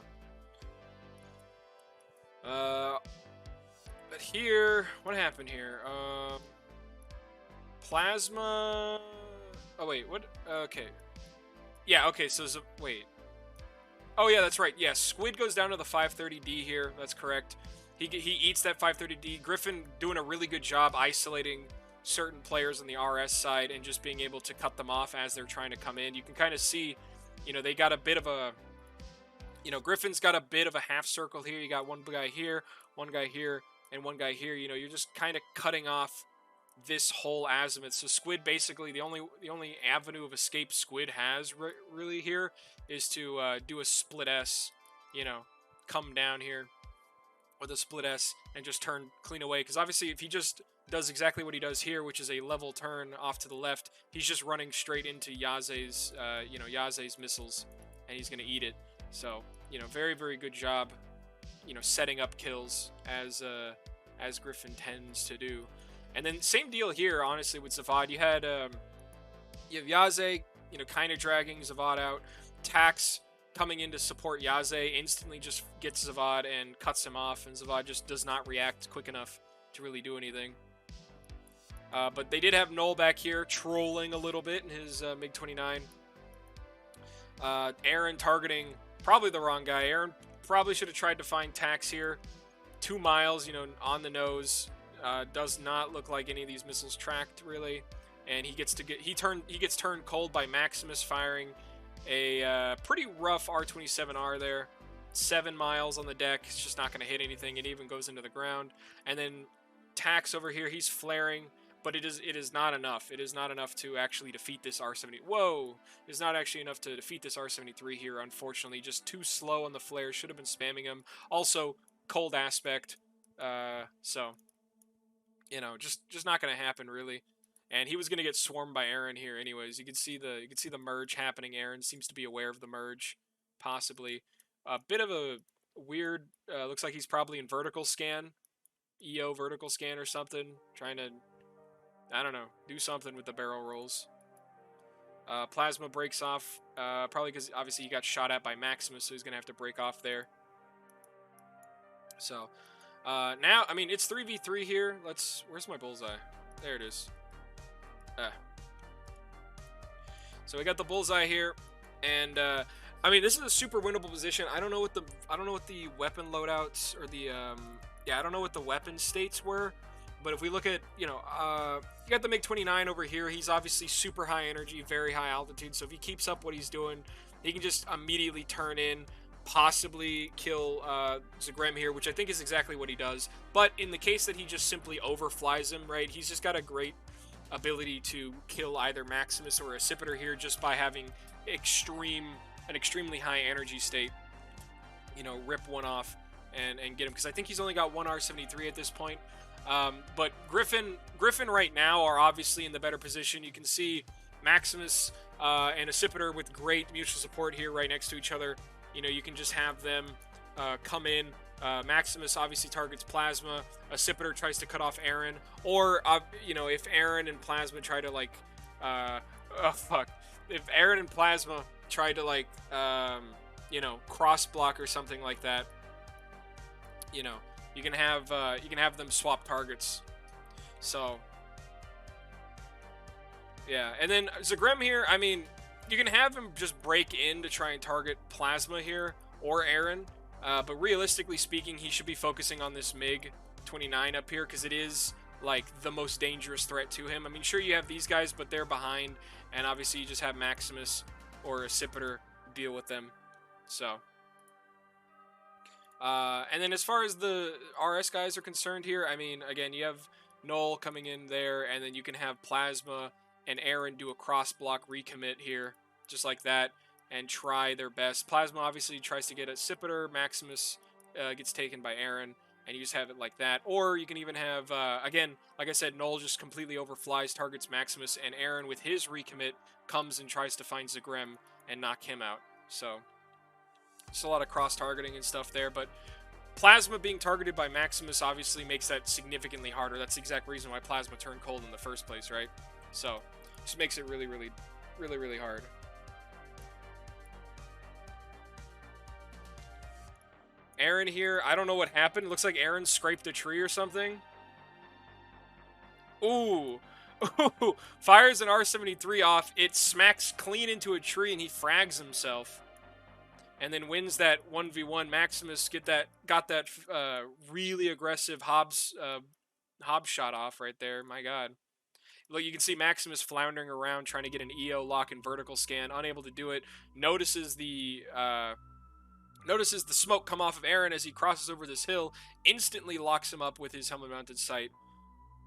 But here, what happened here? Plasma. Oh wait, what? Okay. Yeah. Okay. So wait. Oh yeah, that's right. Yeah, Squid goes down to the 530D here. That's correct. He eats that 530D. Gryphon doing a really good job isolating certain players on the RS side and just being able to cut them off as they're trying to come in. You can kind of see, you know, they got a bit of a, you know, Gryphon's got a bit of a half circle here. You got one guy here, one guy here, and one guy here. You know, you're just kind of cutting off this whole azimuth. So Squid basically the only avenue of escape Squid has really here is to do a split S. You know, come down here with a split S and just turn clean away. Because obviously, if he just does exactly what he does here, which is a level turn off to the left, he's just running straight into Yaze's, Yaze's missiles, and he's gonna eat it. So, you know, very, very good job, you know, setting up kills as Gryphon tends to do. And then same deal here, honestly, with Zavad. You have Yaze, you know, kind of dragging Zavad out. Tax coming in to support Yaze instantly just gets Zavad and cuts him off, and Zavad just does not react quick enough to really do anything. But they did have Null back here trolling a little bit in his MiG-29. Aaron targeting probably the wrong guy. Aaron probably should have tried to find Tax here. 2 miles, you know, on the nose. Does not look like any of these missiles tracked really, and he gets turned cold by Maximus firing a pretty rough R27R there. 7 miles on the deck. It's just not going to hit anything. It even goes into the ground. And then Tax over here, he's flaring, but it is not enough. It is not enough to actually defeat this R70. Whoa! It is not actually enough to defeat this R73 here. Unfortunately, just too slow on the flare. Should have been spamming him. Also, cold aspect. So. You know, just not going to happen really, and he was going to get swarmed by Aaron here anyways. You can see the merge happening. Aaron seems to be aware of the merge, possibly. A bit of a weird. Looks like he's probably in vertical scan, EO vertical scan or something, trying to, I don't know, do something with the barrel rolls. Plasma breaks off, probably because obviously he got shot at by Maximus, so he's going to have to break off there. So. Now, I mean, it's 3v3 here. Where's my bullseye? There it is. So we got the bullseye here, and I mean, this is a super winnable position. I don't know what the weapon loadouts or the I don't know what the weapon states were, but if we look at, you know, you got the MiG-29 over here. He's obviously super high energy, very high altitude. So if he keeps up what he's doing, he can just immediately turn in. Possibly kill Zagrem here, which I think is exactly what he does. But in the case that he just simply overflies him, right, he's just got a great ability to kill either Maximus or a Accipiter here just by having an extremely high energy state. You know, rip one off and get him, because I think he's only got one R73 at this point. But Gryphon right now are obviously in the better position. You can see Maximus and Accipiter with great mutual support here right next to each other. You know, you can just have them come in. Maximus obviously targets Plasma. Accipiter tries to cut off Aaron. Or, you know, if Aaron and Plasma try to, like... If Aaron and Plasma try to, like, you know, cross-block or something like that, you know, you can have them swap targets. So... yeah, and then Zagrem here, I mean... you can have him just break in to try and target Plasma here, or Aaron, but realistically speaking, he should be focusing on this MiG-29 up here, because it is, like, the most dangerous threat to him. I mean, sure, you have these guys, but they're behind, and obviously you just have Maximus or Accipiter deal with them, so. And then as far as the RS guys are concerned here, I mean, again, you have Null coming in there, and then you can have Plasma and Aaron do a cross-block recommit here, just like that, and try their best. Plasma obviously tries to get a Accipiter. Maximus gets taken by Aaron, and you just have it like that. Or you can even have, again, like I said, Null just completely overflies, targets Maximus, and Aaron with his recommit comes and tries to find Zagrem and knock him out. So, just a lot of cross-targeting and stuff there, but Plasma being targeted by Maximus obviously makes that significantly harder. That's the exact reason why Plasma turned cold in the first place, right? So, just makes it really, really, really, really hard. Aaron here. I don't know what happened. Looks like Aaron scraped a tree or something. Ooh. Ooh. Fires an R73 off. It smacks clean into a tree and he frags himself. And then wins that 1v1. Maximus got that really aggressive Hobbs shot off right there. My God. Look, you can see Maximus floundering around trying to get an EO lock and vertical scan, unable to do it. Notices the smoke come off of Aaron as he crosses over this hill, instantly locks him up with his helmet-mounted sight,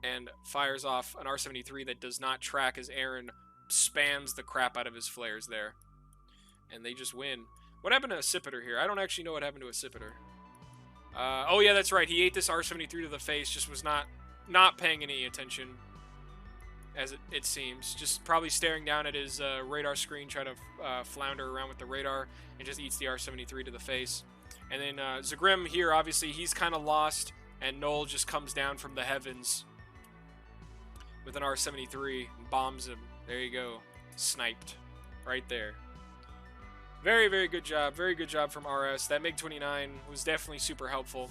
and fires off an R73 that does not track as Aaron spams the crap out of his flares there. And they just win. What happened to Accipiter here? I don't actually know what happened to Accipiter. Oh yeah, that's right. He ate this R73 to the face, just was not paying any attention, as it seems. Just probably staring down at his radar screen, trying to flounder around with the radar, and just eats the R73 to the face. And then Zagrim here, obviously, he's kind of lost, and Noel just comes down from the heavens with an R73 and bombs him. There you go. Sniped. Right there. Very, very good job. Very good job from RS. That MiG-29 was definitely super helpful.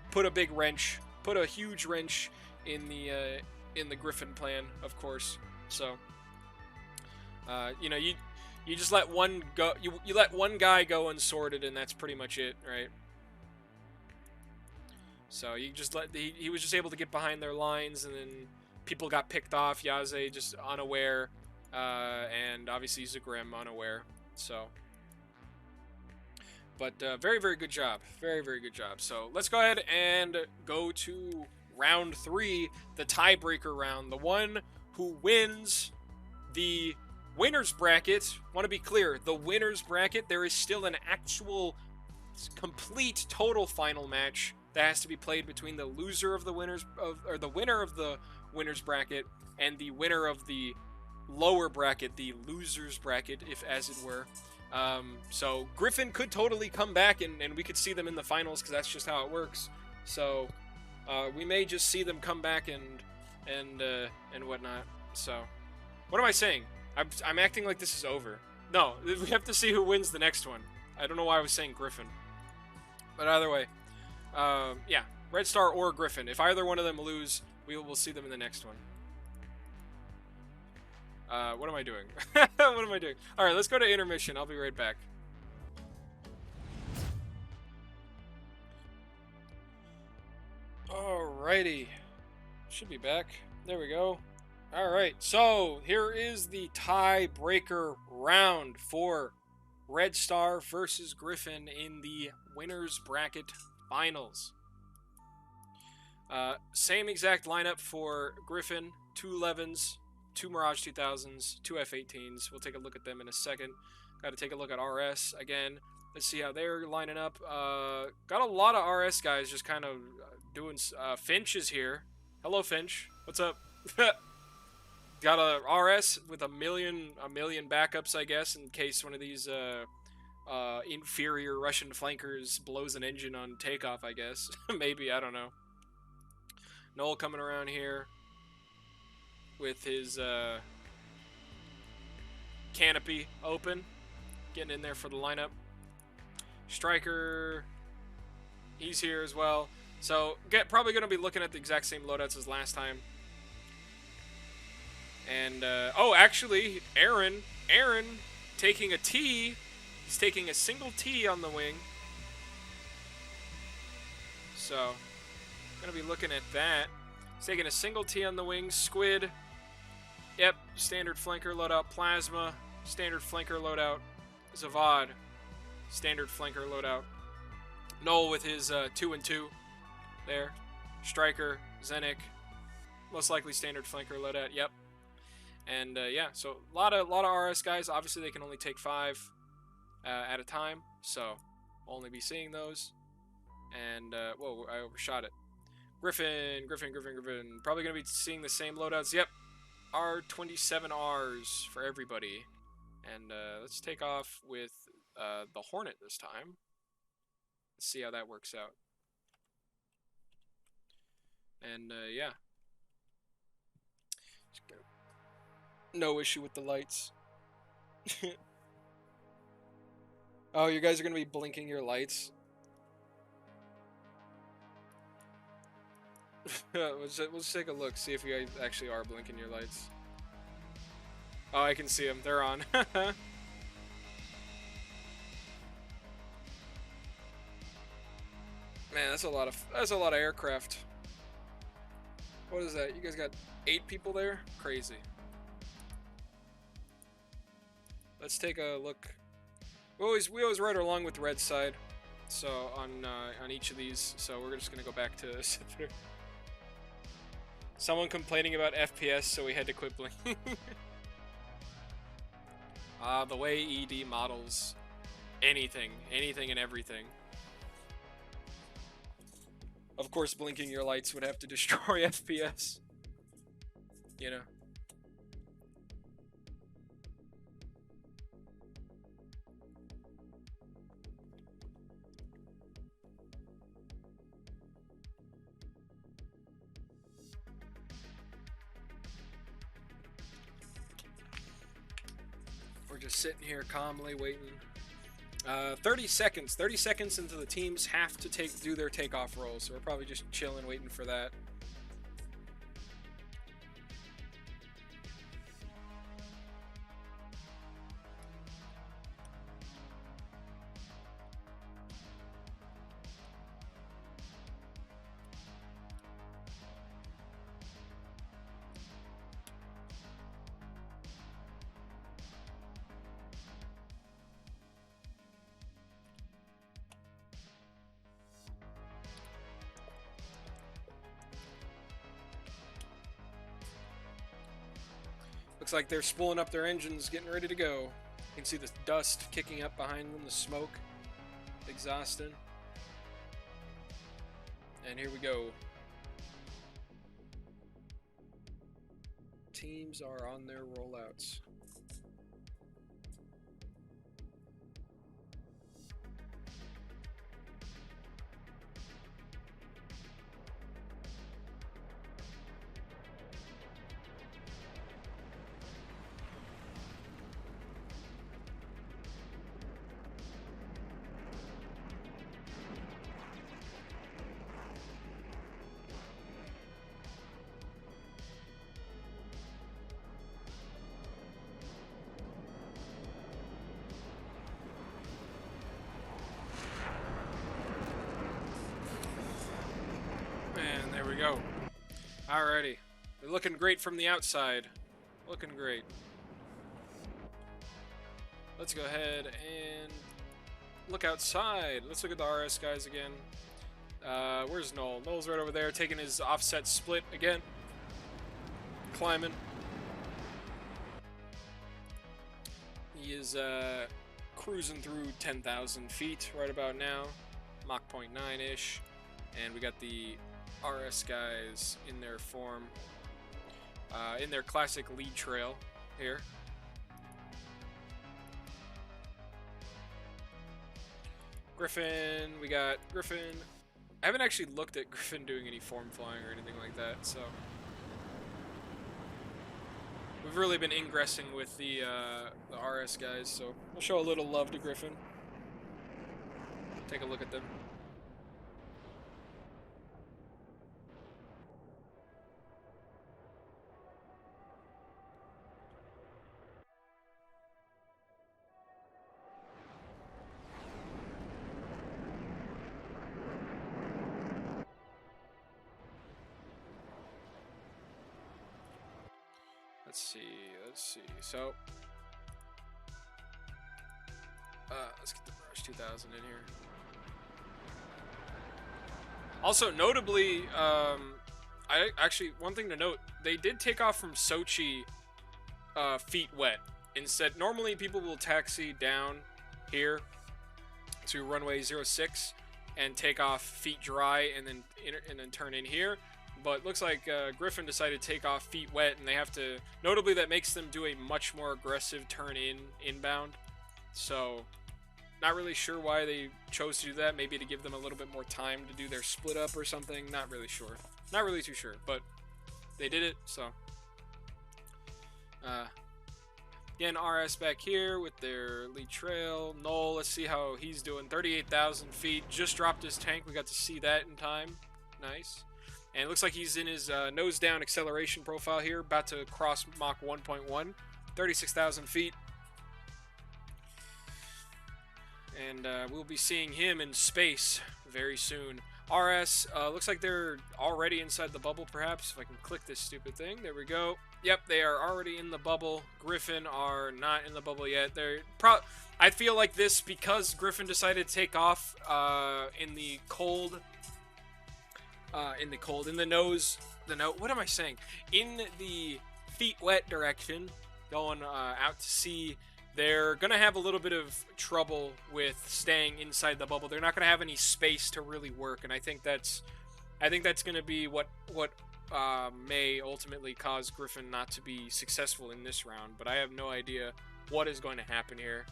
Put a huge wrench in the Gryphon plan, of course. So, you know, you just let one go. You let one guy go unsorted, and that's pretty much it, right? So you just he was just able to get behind their lines, and then people got picked off. Yaze just unaware, and obviously Zagrim unaware. So, but very, very good job. Very, very good job. So let's go ahead and go to round 3, the tiebreaker round. The one who wins the winner's bracket. Want to be clear, the winner's bracket, there is still an actual complete total final match that has to be played between the loser of the the winner of the winner's bracket and the winner of the lower bracket, the loser's bracket, if as it were. So Gryphon could totally come back and we could see them in the finals, because that's just how it works. So we may just see them come back and whatnot. So what am I saying? I'm acting like this is over. No, we have to see who wins the next one. I don't know why I was saying Gryphon, but either way, yeah, Red Star or Gryphon. If either one of them lose, we'll see them in the next one. What am I doing? What am I doing? All right, let's go to intermission. I'll be right back. Alrighty, should be back. There we go. All right, so here is the tiebreaker round for Red Star versus Gryphon in the winners bracket finals. Same exact lineup for Gryphon: 2 11s, 2 Mirage 2000s, 2 F-18s. We'll take a look at them in a second. Got to take a look at RS again. Let's see how they're lining up. Got a lot of RS guys just kind of doing... Finch is here. Hello, Finch. What's up? Got a RS with a million backups, I guess, in case one of these inferior Russian flankers blows an engine on takeoff, I guess. Maybe, I don't know. Noel coming around here with his canopy open, getting in there for the lineup. Striker, he's here as well. So probably going to be looking at the exact same loadouts as last time. And oh, actually, Aaron taking a T. He's taking a single T on the wing. So gonna be looking at that. He's taking a single T on the wing. Squid. Yep, standard flanker loadout. Plasma, standard flanker loadout. Zavad, standard flanker loadout. Noel with his 2 and 2 there. Striker, Zenik, most likely standard flanker loadout. Yep. And yeah, so a lot of RS guys. Obviously, they can only take 5 at a time, so only be seeing those. And whoa, I overshot it. Gryphon. Probably gonna be seeing the same loadouts. Yep, R27Rs for everybody. And let's take off with the Hornet this time. Let's see how that works out. And yeah. No issue with the lights. Oh, you guys are going to be blinking your lights? Let's take a look, see if you guys actually are blinking your lights. Oh, I can see them. They're on. Man, that's a lot of aircraft. What is that? You guys got 8 people there? Crazy. Let's take a look. We always ride along with the red side, so on each of these. So we're just gonna go back to someone complaining about FPS, so we had to quit blinking. The way ED models anything and everything. Of course, blinking your lights would have to destroy FPS. You know. We're just sitting here calmly waiting. 30 seconds. 30 seconds until the teams have to do their takeoff rolls. So we're probably just chilling, waiting for that. Looks like they're spooling up their engines, getting ready to go. You can see the dust kicking up behind them, the smoke, exhausting. And here we go. Teams are on their rollouts. And there we go. Alrighty. They're looking great from the outside. Looking great. Let's go ahead and look outside. Let's look at the RS guys again. Where's Noel? Noel's right over there taking his offset split again. Climbing. He is cruising through 10,000 feet right about now. Mach 0.9-ish. And we got the RS guys in their form, in their classic lead trail here. Gryphon, we got Gryphon. I haven't actually looked at Gryphon doing any form flying or anything like that, so we've really been ingressing with the RS guys, so we'll show a little love to Gryphon. Take a look at them. Let's see. So, let's get the Brush 2000 in here. Also, notably, one thing to note, they did take off from Sochi, feet wet. Instead, normally people will taxi down here to runway 06 and take off feet dry and then turn in here. But looks like Gryphon decided to take off feet wet, and they have to. Notably, that makes them do a much more aggressive turn inbound. So, not really sure why they chose to do that. Maybe to give them a little bit more time to do their split up or something. Not really sure. Not really too sure, but they did it. So, again, RS back here with their lead trail. Noel, let's see how he's doing. 38,000 feet. Just dropped his tank. We got to see that in time. Nice. And it looks like he's in his nose down acceleration profile here, about to cross Mach 1.1, 36,000 feet. And we'll be seeing him in space very soon. RS, looks like they're already inside the bubble, perhaps. If I can click this stupid thing. There we go. Yep, they are already in the bubble. Gryphon are not in the bubble yet. I feel like this, because Gryphon decided to take off in the cold. In the nose. What am I saying? In the feet wet direction, going out to sea. They're going to have a little bit of trouble with staying inside the bubble. They're not going to have any space to really work, and I think that's going to be what may ultimately cause Gryphon not to be successful in this round, but I have no idea what is going to happen here.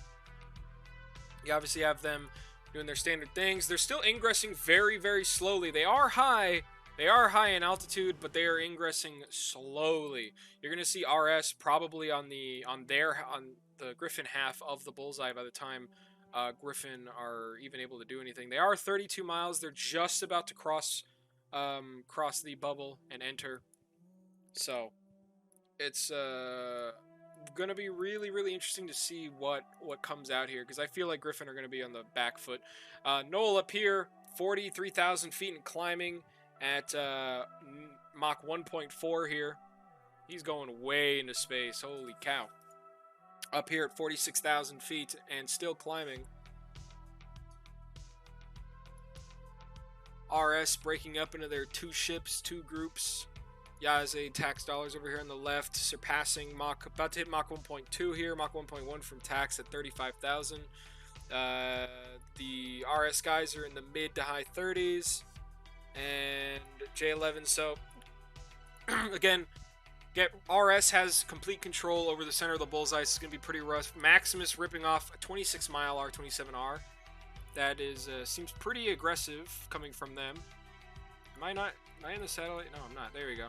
You obviously have them doing their standard things. They're still ingressing very, very slowly. They are high in altitude, but they are ingressing slowly. You're going to see RS probably on the Gryphon half of the bullseye by the time Gryphon are even able to do anything. They are 32 miles. They're just about to cross the bubble and enter. So it's gonna be really, really interesting to see what comes out here, because I feel like Gryphon are gonna be on the back foot. Noel up here, 43,000 feet and climbing at Mach 1.4 here. He's going way into space. Holy cow. Up here at 46,000 feet and still climbing. RS breaking up into their two ships, two groups. Yaze tax dollars over here on the left, surpassing Mach, about to hit Mach 1.2 here. Mach 1.1 from tax at 35,000. The RS guys are in the mid to high 30s. And J11, so again, RS has complete control over the center of the bullseye. It's going to be pretty rough. Maximus ripping off a 26-mile R27R. That is seems pretty aggressive coming from them. Am I in the satellite? No, I'm not. There we go.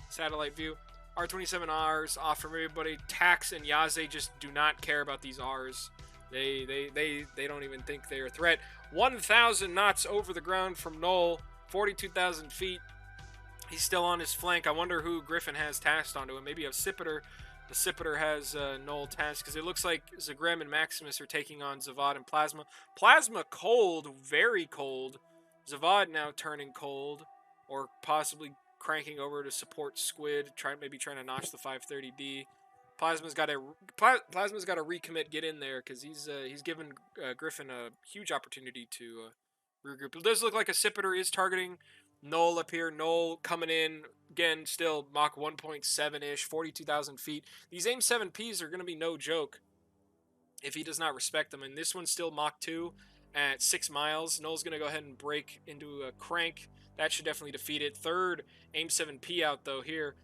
Satellite view. R27Rs off from everybody. Tax and Yaze just do not care about these Rs. They don't even think they're a threat. 1,000 knots over the ground from Noel. 42,000 feet. He's still on his flank. I wonder who Gryphon has tasked onto him. Maybe a Scipitar. The Scipitar has Noel tasked, because it looks like Zagrem and Maximus are taking on Zavad and Plasma. Plasma cold, very cold. Zavad now turning cold, or possibly cranking over to support Squid, maybe trying to notch the 530D. Plasma's got to recommit, get in there, because he's given Gryphon a huge opportunity to regroup. It does look like a Scipitar is targeting Noel up here. Noel coming in, again, still Mach 1.7-ish, 42,000 feet. These AIM-7Ps are going to be no joke if he does not respect them. And this one's still Mach 2 at 6 miles. Noel's going to go ahead and break into a crank. That should definitely defeat it. Third AIM-7P out, though, here.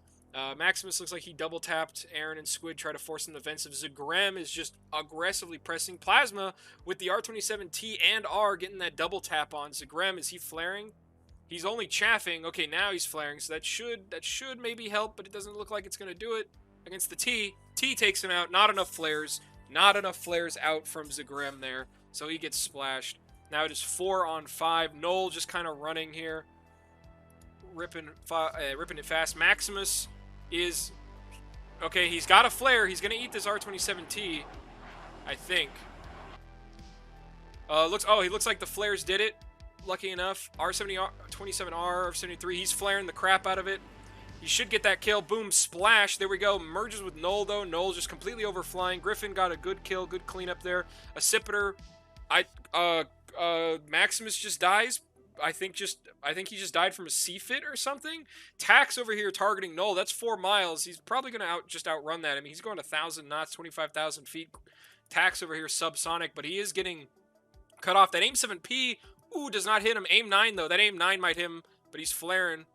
Maximus looks like he double-tapped Aaron and Squid, try to force in the vents of Zagrem is just aggressively pressing. Plasma with the R27T and R getting that double-tap on. Zagrem, is he flaring? He's only chaffing. Okay, now he's flaring, so that should maybe help, but it doesn't look like it's going to do it against the T. T takes him out. Not enough flares. Not enough flares out from Zagrem there, so he gets splashed. Now it is 4-on-5. Noel just kind of running here. Ripping it fast. Maximus is... Okay, he's got a flare. He's going to eat this R27T, I think. He looks like the flares did it. Lucky enough. R27R, R73. He's flaring the crap out of it. He should get that kill. Boom, splash. There we go. Merges with Noel, though. Noel just completely overflying. Gryphon got a good kill, good cleanup there. A Scipitar. Maximus just dies. I think he just died from a C-fit or something. Tax over here targeting Noel. That's 4 miles. He's probably going to outrun that. I mean, he's going 1,000 knots, 25,000 feet. Tax over here subsonic, but he is getting cut off. That AIM-7P, does not hit him. AIM-9, though. That AIM-9 might hit him, but he's flaring.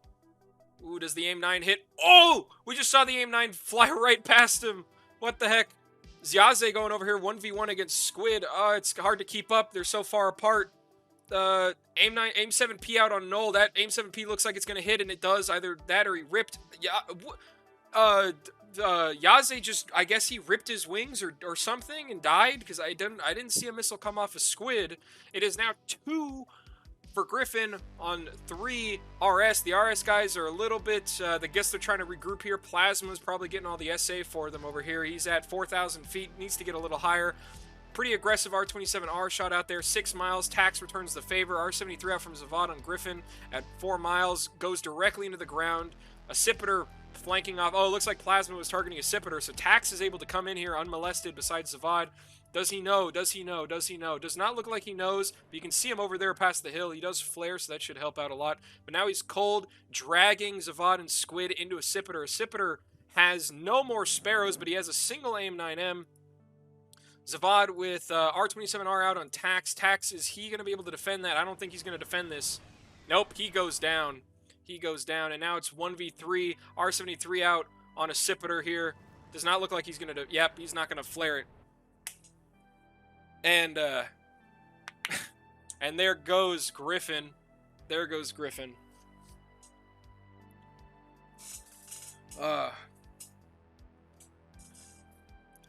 Does the AIM-9 hit? Oh! We just saw the AIM-9 fly right past him. What the heck? Zyaze going over here 1v1 against Squid. It's hard to keep up. They're so far apart. AIM-7P out on Noel. That AIM-7P looks like it's going to hit, and it does. Either that or he ripped. Yaze just, I guess he ripped his wings or something and died, because I didn't see a missile come off a Squid. It is now 2 for Gryphon on 3 RS. The RS guys are a little bit, I guess they're trying to regroup here. Plasma's probably getting all the SA for them over here. He's at 4,000 feet, needs to get a little higher. Pretty aggressive R27R shot out there, 6 miles. Tax returns the favor. R73 out from Zavad on Gryphon at 4 miles, goes directly into the ground. A Sipiter flanking off. Oh, it looks like Plasma was targeting a Sipiter, so Tax is able to come in here unmolested besides Zavad. Does he know? Does he know? Does he know? Does not look like he knows, but you can see him over there past the hill. He does flare, so that should help out a lot. But now he's cold, dragging Zavad and Squid into a Sipiter. A Sipiter has no more Sparrows, but he has a single aim 9M. Zavad with R27R out on Tax. Tax, is he going to be able to defend that? I don't think he's going to defend this. Nope, he goes down. He goes down, and now it's 1v3. R73 out on a Sipiter here. Does not look like he's going to... Yep, he's not going to flare it. And, and there goes Gryphon. There goes Gryphon.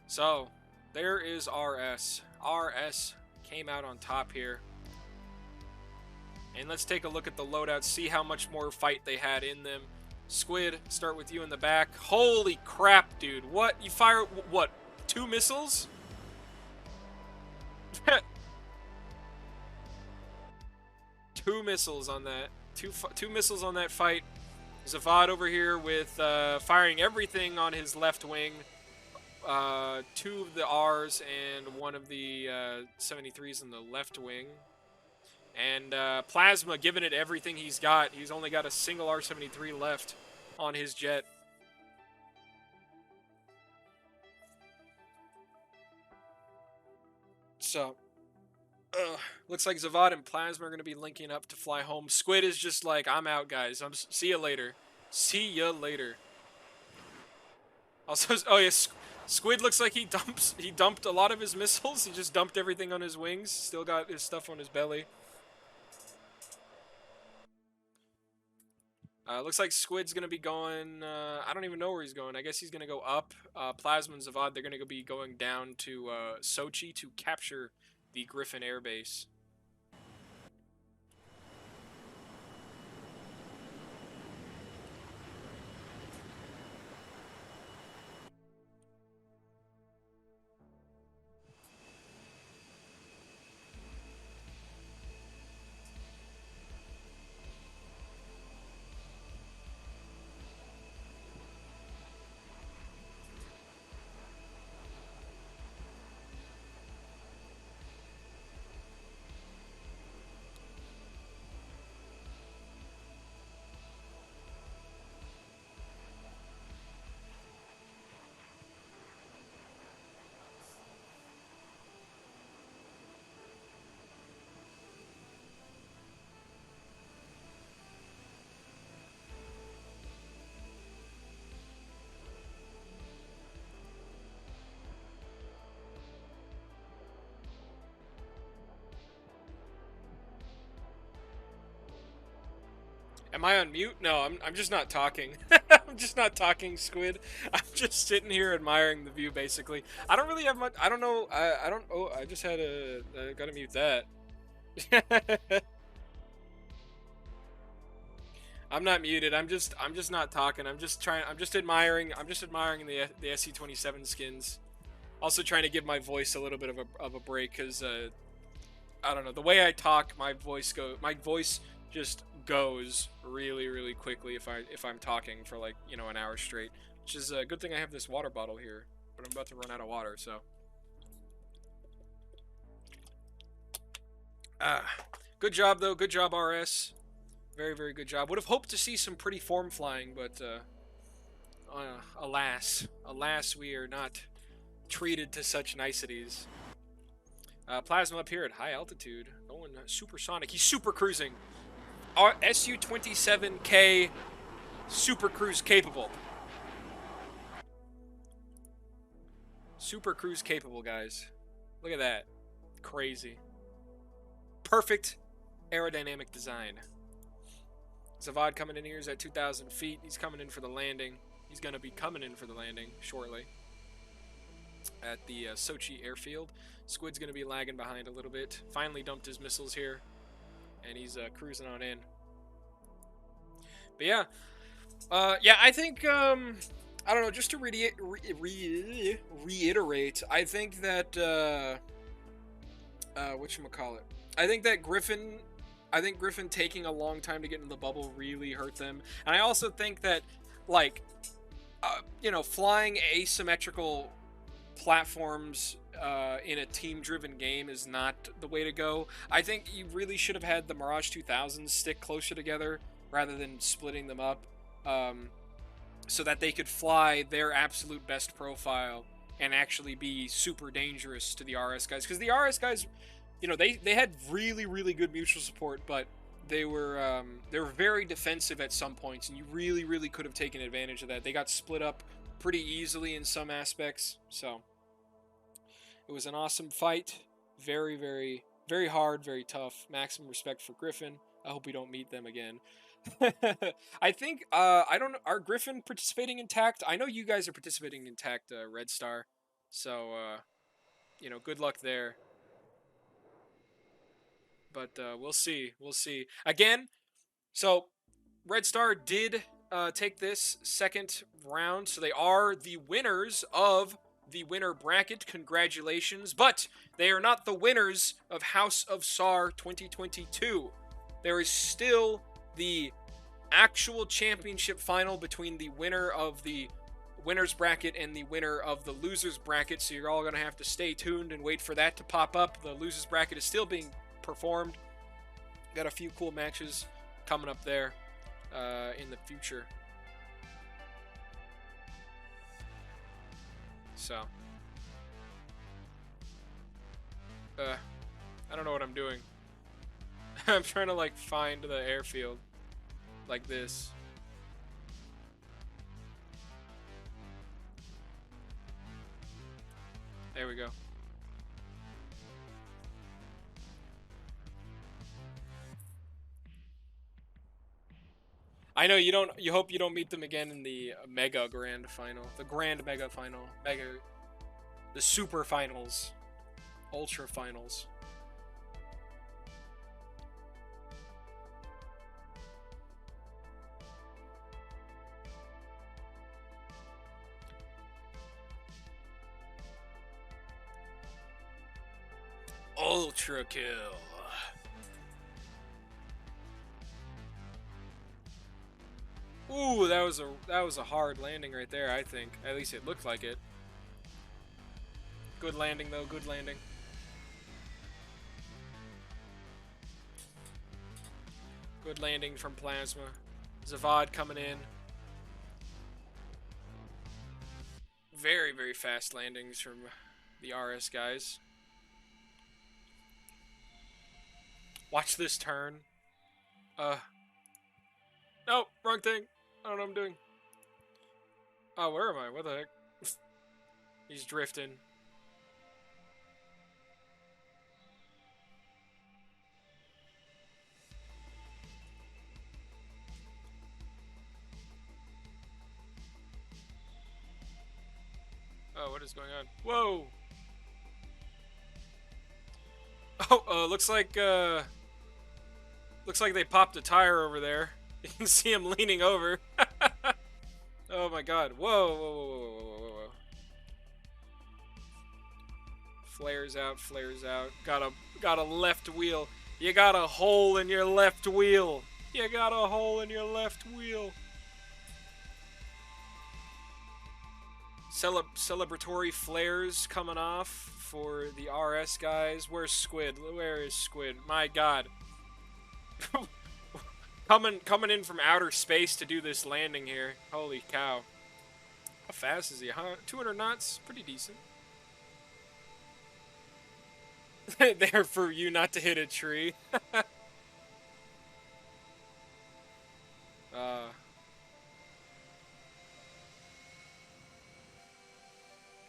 So, there is RS. RS came out on top here. And let's take a look at the loadout, see how much more fight they had in them. Squid, start with you in the back. Holy crap, dude. What? You fire, what, 2 missiles? 2 missiles on that. Two missiles on that fight. Zavad over here with firing everything on his left wing. 2 of the Rs and 1 of the 73s in the left wing. And Plasma giving it everything he's got. He's only got a single R73 left on his jet. So, looks like Zavad and Plasma are going to be linking up to fly home. Squid is just like, I'm out, guys. See you later. See ya later. Also, oh yes, Squid looks like he dumped a lot of his missiles. He just dumped everything on his wings. Still got his stuff on his belly. Looks like Squid's going to be going, I don't even know where he's going. I guess he's going to go up. Plasma and Zavad, they're going to be going down to Sochi to capture the Gryphon Air Base. Am I on mute? No, I'm just not talking. I'm just not talking, Squid. I'm just sitting here admiring the view, basically. I don't really have much. I don't know. I don't. Oh, I just had a. Gotta mute that. I'm not muted. I'm just not talking. I'm just admiring. I'm just admiring the SC-27 skins. Also trying to give my voice a little bit of a break, because I don't know, the way I talk, my voice just goes really quickly if I'm talking for, like, you know, an hour straight. Which is a good thing I have this water bottle here, but I'm about to run out of water, so. Good job though. Good job, RS. Very good job. Would have hoped to see some pretty form flying, but alas, we are not treated to such niceties. Plasma up here at high altitude, going supersonic. He's super cruising. Our SU-27K super cruise capable. Super cruise capable, guys. Look at that. Crazy. Perfect aerodynamic design. Zavad coming in here is at 2,000 feet. He's coming in for the landing. He's going to be coming in for the landing shortly at the Sochi airfield. Squid's going to be lagging behind a little bit. Finally dumped his missiles here. and he's cruising on in. But yeah, I think I don't know. Just to reiterate, I think that whatchamacallit? I think that Gryphon taking a long time to get into the bubble really hurt them, and I also think that like flying asymmetrical platforms in a team-driven game is not the way to go. I think you really should have had the Mirage 2000s stick closer together rather than splitting them up, so that they could fly their absolute best profile and actually be super dangerous to the RS guys. Because the RS guys, they had really, really good mutual support, but they were very defensive at some points, and you really, really could have taken advantage of that. They got split up pretty easily in some aspects, so it was an awesome fight. Very, very, very hard, very tough. Maximum respect for Gryphon. I hope we don't meet them again. I think I don't know. Are Gryphon participating in Tact? I know you guys are participating in Tact, Red Star. So good luck there. But we'll see. We'll see. Again, so Red Star did take this second round, so they are the winners of the winner bracket. Congratulations. But they are not the winners of House of SARH 2022. There is still the actual championship final between the winner of the winners bracket and the winner of the losers bracket, so you're all going to have to stay tuned and wait for that to pop up. The losers bracket is still being performed. Got a few cool matches coming up there in the future. So I don't know what I'm doing. I'm trying to find the airfield like this. There we go. I know you don't. You hope you don't meet them again in the Mega Grand Final, the Grand Mega Final, the Super Finals, Ultra Finals. Ultra kill. Ooh, that was a hard landing right there, I think. At least it looked like it. Good landing though, good landing. Good landing from Plasma. Zavad coming in. Very, very fast landings from the RS guys. Watch this turn. Nope, wrong thing. I don't know what I'm doing. Oh, where am I? What the heck? He's drifting. Oh, what is going on? Whoa! Oh, looks like they popped a tire over there. You can see him leaning over. Oh my god. Whoa, whoa, whoa, whoa, whoa, whoa, whoa. Flares out, flares out. Got a left wheel. You got a hole in your left wheel. You got a hole in your left wheel. Celebratory flares coming off for the RS guys. Where's Squid? Where is Squid? My god. Coming in from outer space to do this landing here. Holy cow. How fast is he? 200 knots? Pretty decent. There for you not to hit a tree.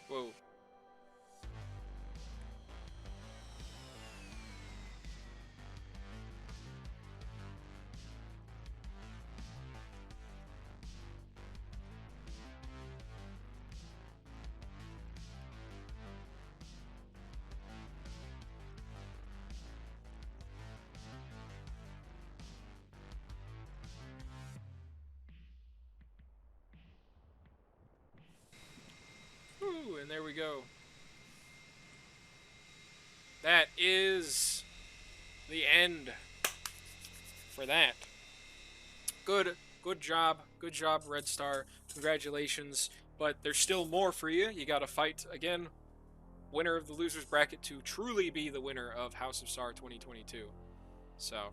Whoa. and there we go. That is the end for that. Good job, Red Star. Congratulations. But there's still more for you. You got to fight again. Winner of the losers bracket to truly be the winner of House of SARH 2022. So,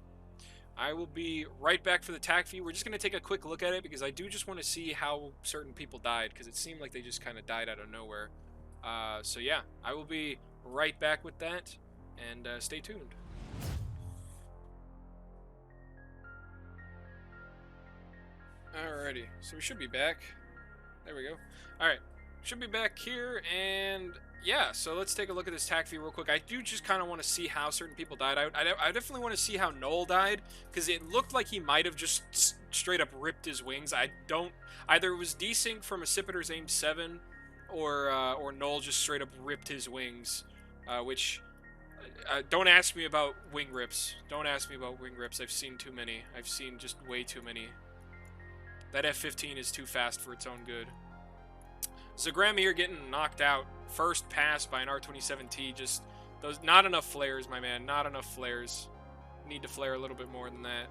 I will be right back for the Tacview. We're just going to take a quick look at it because I do just want to see how certain people died because it seemed like they just kind of died out of nowhere. So yeah, I will be right back with that, and stay tuned. Alrighty, so we should be back. There we go. Alright, should be back here, and yeah, so let's take a look at this Tacview real quick. I do just kind of want to see how certain people died. I definitely want to see how Noel died, because it looked like he might have just straight up ripped his wings. Either it was desync from Accipiter's aim 7, or Noel just straight up ripped his wings, which... don't ask me about wing rips. Don't ask me about wing rips. I've seen too many. I've seen just way too many. That F-15 is too fast for its own good. Zagrami here getting knocked out. First pass by an R-27T. Just those. Not enough flares, my man. Not enough flares. Need to flare a little bit more than that.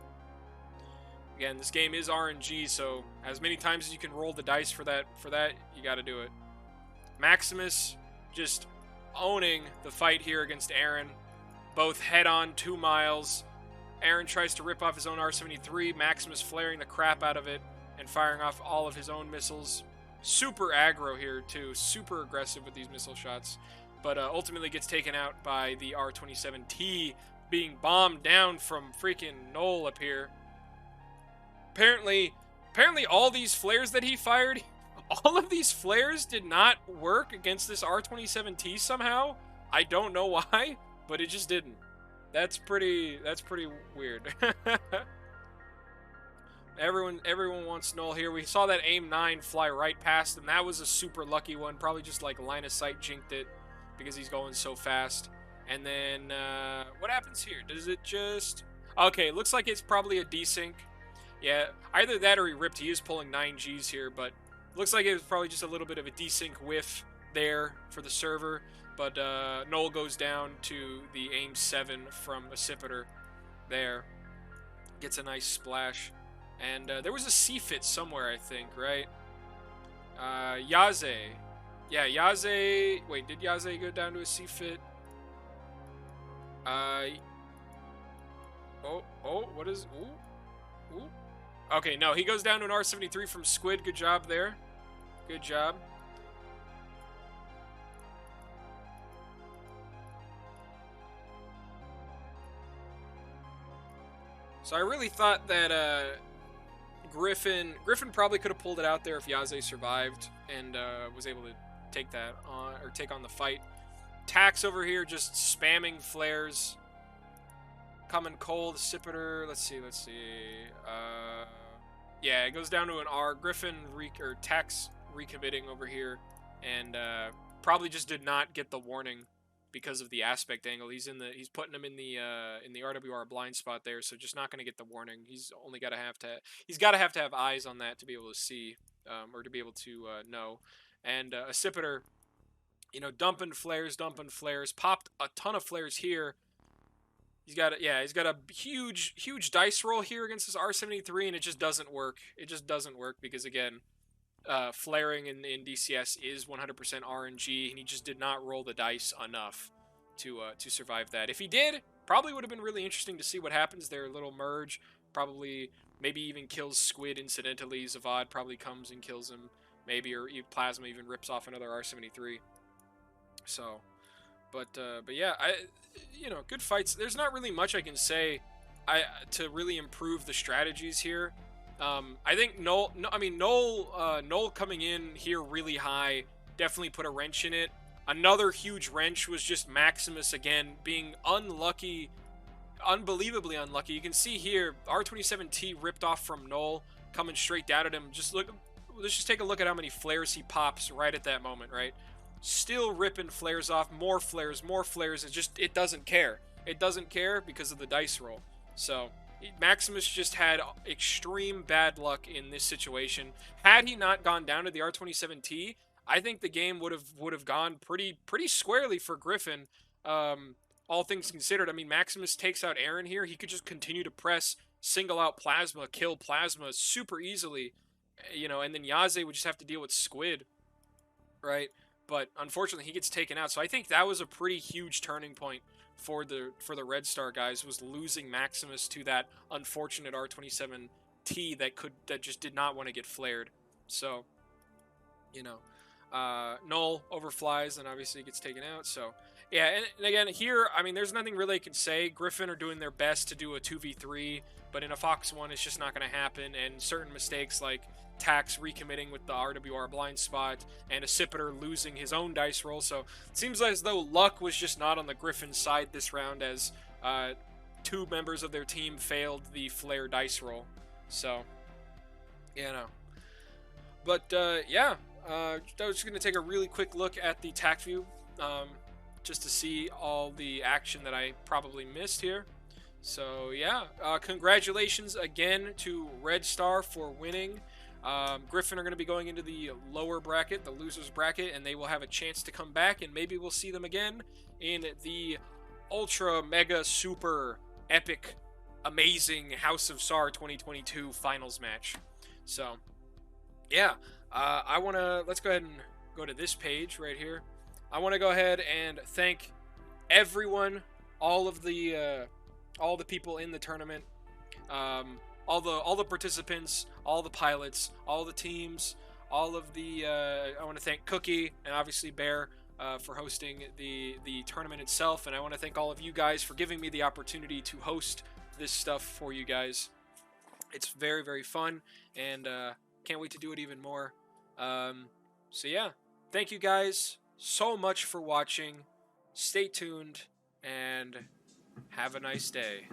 Again, this game is RNG, so as many times as you can roll the dice for that, you got to do it. Maximus just owning the fight here against Aaron. Both head-on 2 miles. Aaron tries to rip off his own R-73. Maximus flaring the crap out of it and firing off all of his own missiles. Super aggro here, too. Super aggressive with these missile shots. But ultimately gets taken out by the R-27T being bombed down from freaking Noel up here. Apparently all these flares that he fired, all of these flares did not work against this R-27T somehow. I don't know why, but it just didn't. That's pretty weird. Everyone wants Noel here. We saw that aim 9 fly right past him. That was a super lucky one. Probably just like line of sight jinked it because he's going so fast. And then what happens here? Does it just... Okay, looks like it's probably a desync. Yeah, either that or he ripped. He is pulling 9 Gs here, but looks like it was probably just a little bit of a desync whiff there for the server. But Noel goes down to the aim 7 from Accipiter there. Gets a nice splash. And there was a C-fit somewhere, I think, right? Yaze. Yeah, Yaze... Wait, did Yaze go down to a C-fit? What is... Ooh. Okay, no, he goes down to an R-73 from Squid. Good job there. Good job. So I really thought that Gryphon probably could have pulled it out there if Yaze survived and was able to take that on, or take on the fight. Tax over here just spamming flares. Coming cold, Accipiter. Let's see. Yeah, it goes down to an R. Gryphon Tax recommitting over here, and probably just did not get the warning because of the aspect angle. He's putting him in the RWR blind spot there, so just not going to get the warning. He's got to have eyes on that to be able to see, or to be able to know. And Accipiter, dumping flares, popped a ton of flares here. He's got a huge dice roll here against this R-73, and it just doesn't work. It just doesn't work because, again, flaring in DCS is 100% RNG, and he just did not roll the dice enough to survive that. If he did, probably would have been really interesting to see what happens there. A little merge, probably maybe even kills Squid incidentally. Zavad probably comes and kills him, maybe, or Plasma even rips off another R-73. So, but yeah, good fights. There's not really much I can say to really improve the strategies here. I think Noel coming in here really high definitely put a wrench in it. Another huge wrench was just Maximus again being unlucky, unbelievably unlucky. You can see here R-27T ripped off from Noel coming straight down at him. Let's just take a look at how many flares he pops right at that moment, right? Still ripping flares off, more flares. It doesn't care. It doesn't care because of the dice roll. So Maximus just had extreme bad luck in this situation. Had he not gone down to the R-27T, I think the game would have gone pretty squarely for Gryphon. All things considered, I mean, Maximus takes out Aaron here. He could just continue to press, single out Plasma, kill Plasma super easily, you know, and then Yaze would just have to deal with Squid, right? But unfortunately, he gets taken out. So I think that was a pretty huge turning point for the Red Star guys, was losing Maximus to that unfortunate R27T that just did not want to get flared. So, you know, Null overflies and obviously gets taken out. So yeah, and again here, I mean, there's nothing really I can say. Gryphon are doing their best to do a 2v3, but in a Fox 1, it's just not going to happen. And certain mistakes like Tax recommitting with the RWR blind spot and Accipiter losing his own dice roll. So it seems as though luck was just not on the Gryphon side this round, as 2 members of their team failed the flare dice roll. So, you know. But yeah, I was just going to take a really quick look at the Tacview, just to see all the action that I probably missed here. So yeah, congratulations again to Red Star for winning. Gryphon are going to be going into the lower bracket, the losers bracket, and they will have a chance to come back, and maybe we'll see them again in the ultra mega super epic amazing House of SARH 2022 finals match. So yeah, let's go ahead and go to this page right here. I want to go ahead and thank everyone, all the people in the tournament, all the participants, all the pilots, all the teams, all of the. I want to thank Cookie and obviously Bear for hosting the tournament itself, and I want to thank all of you guys for giving me the opportunity to host this stuff for you guys. It's very, very fun, and can't wait to do it even more. So yeah, thank you guys so much for watching. Stay tuned and have a nice day.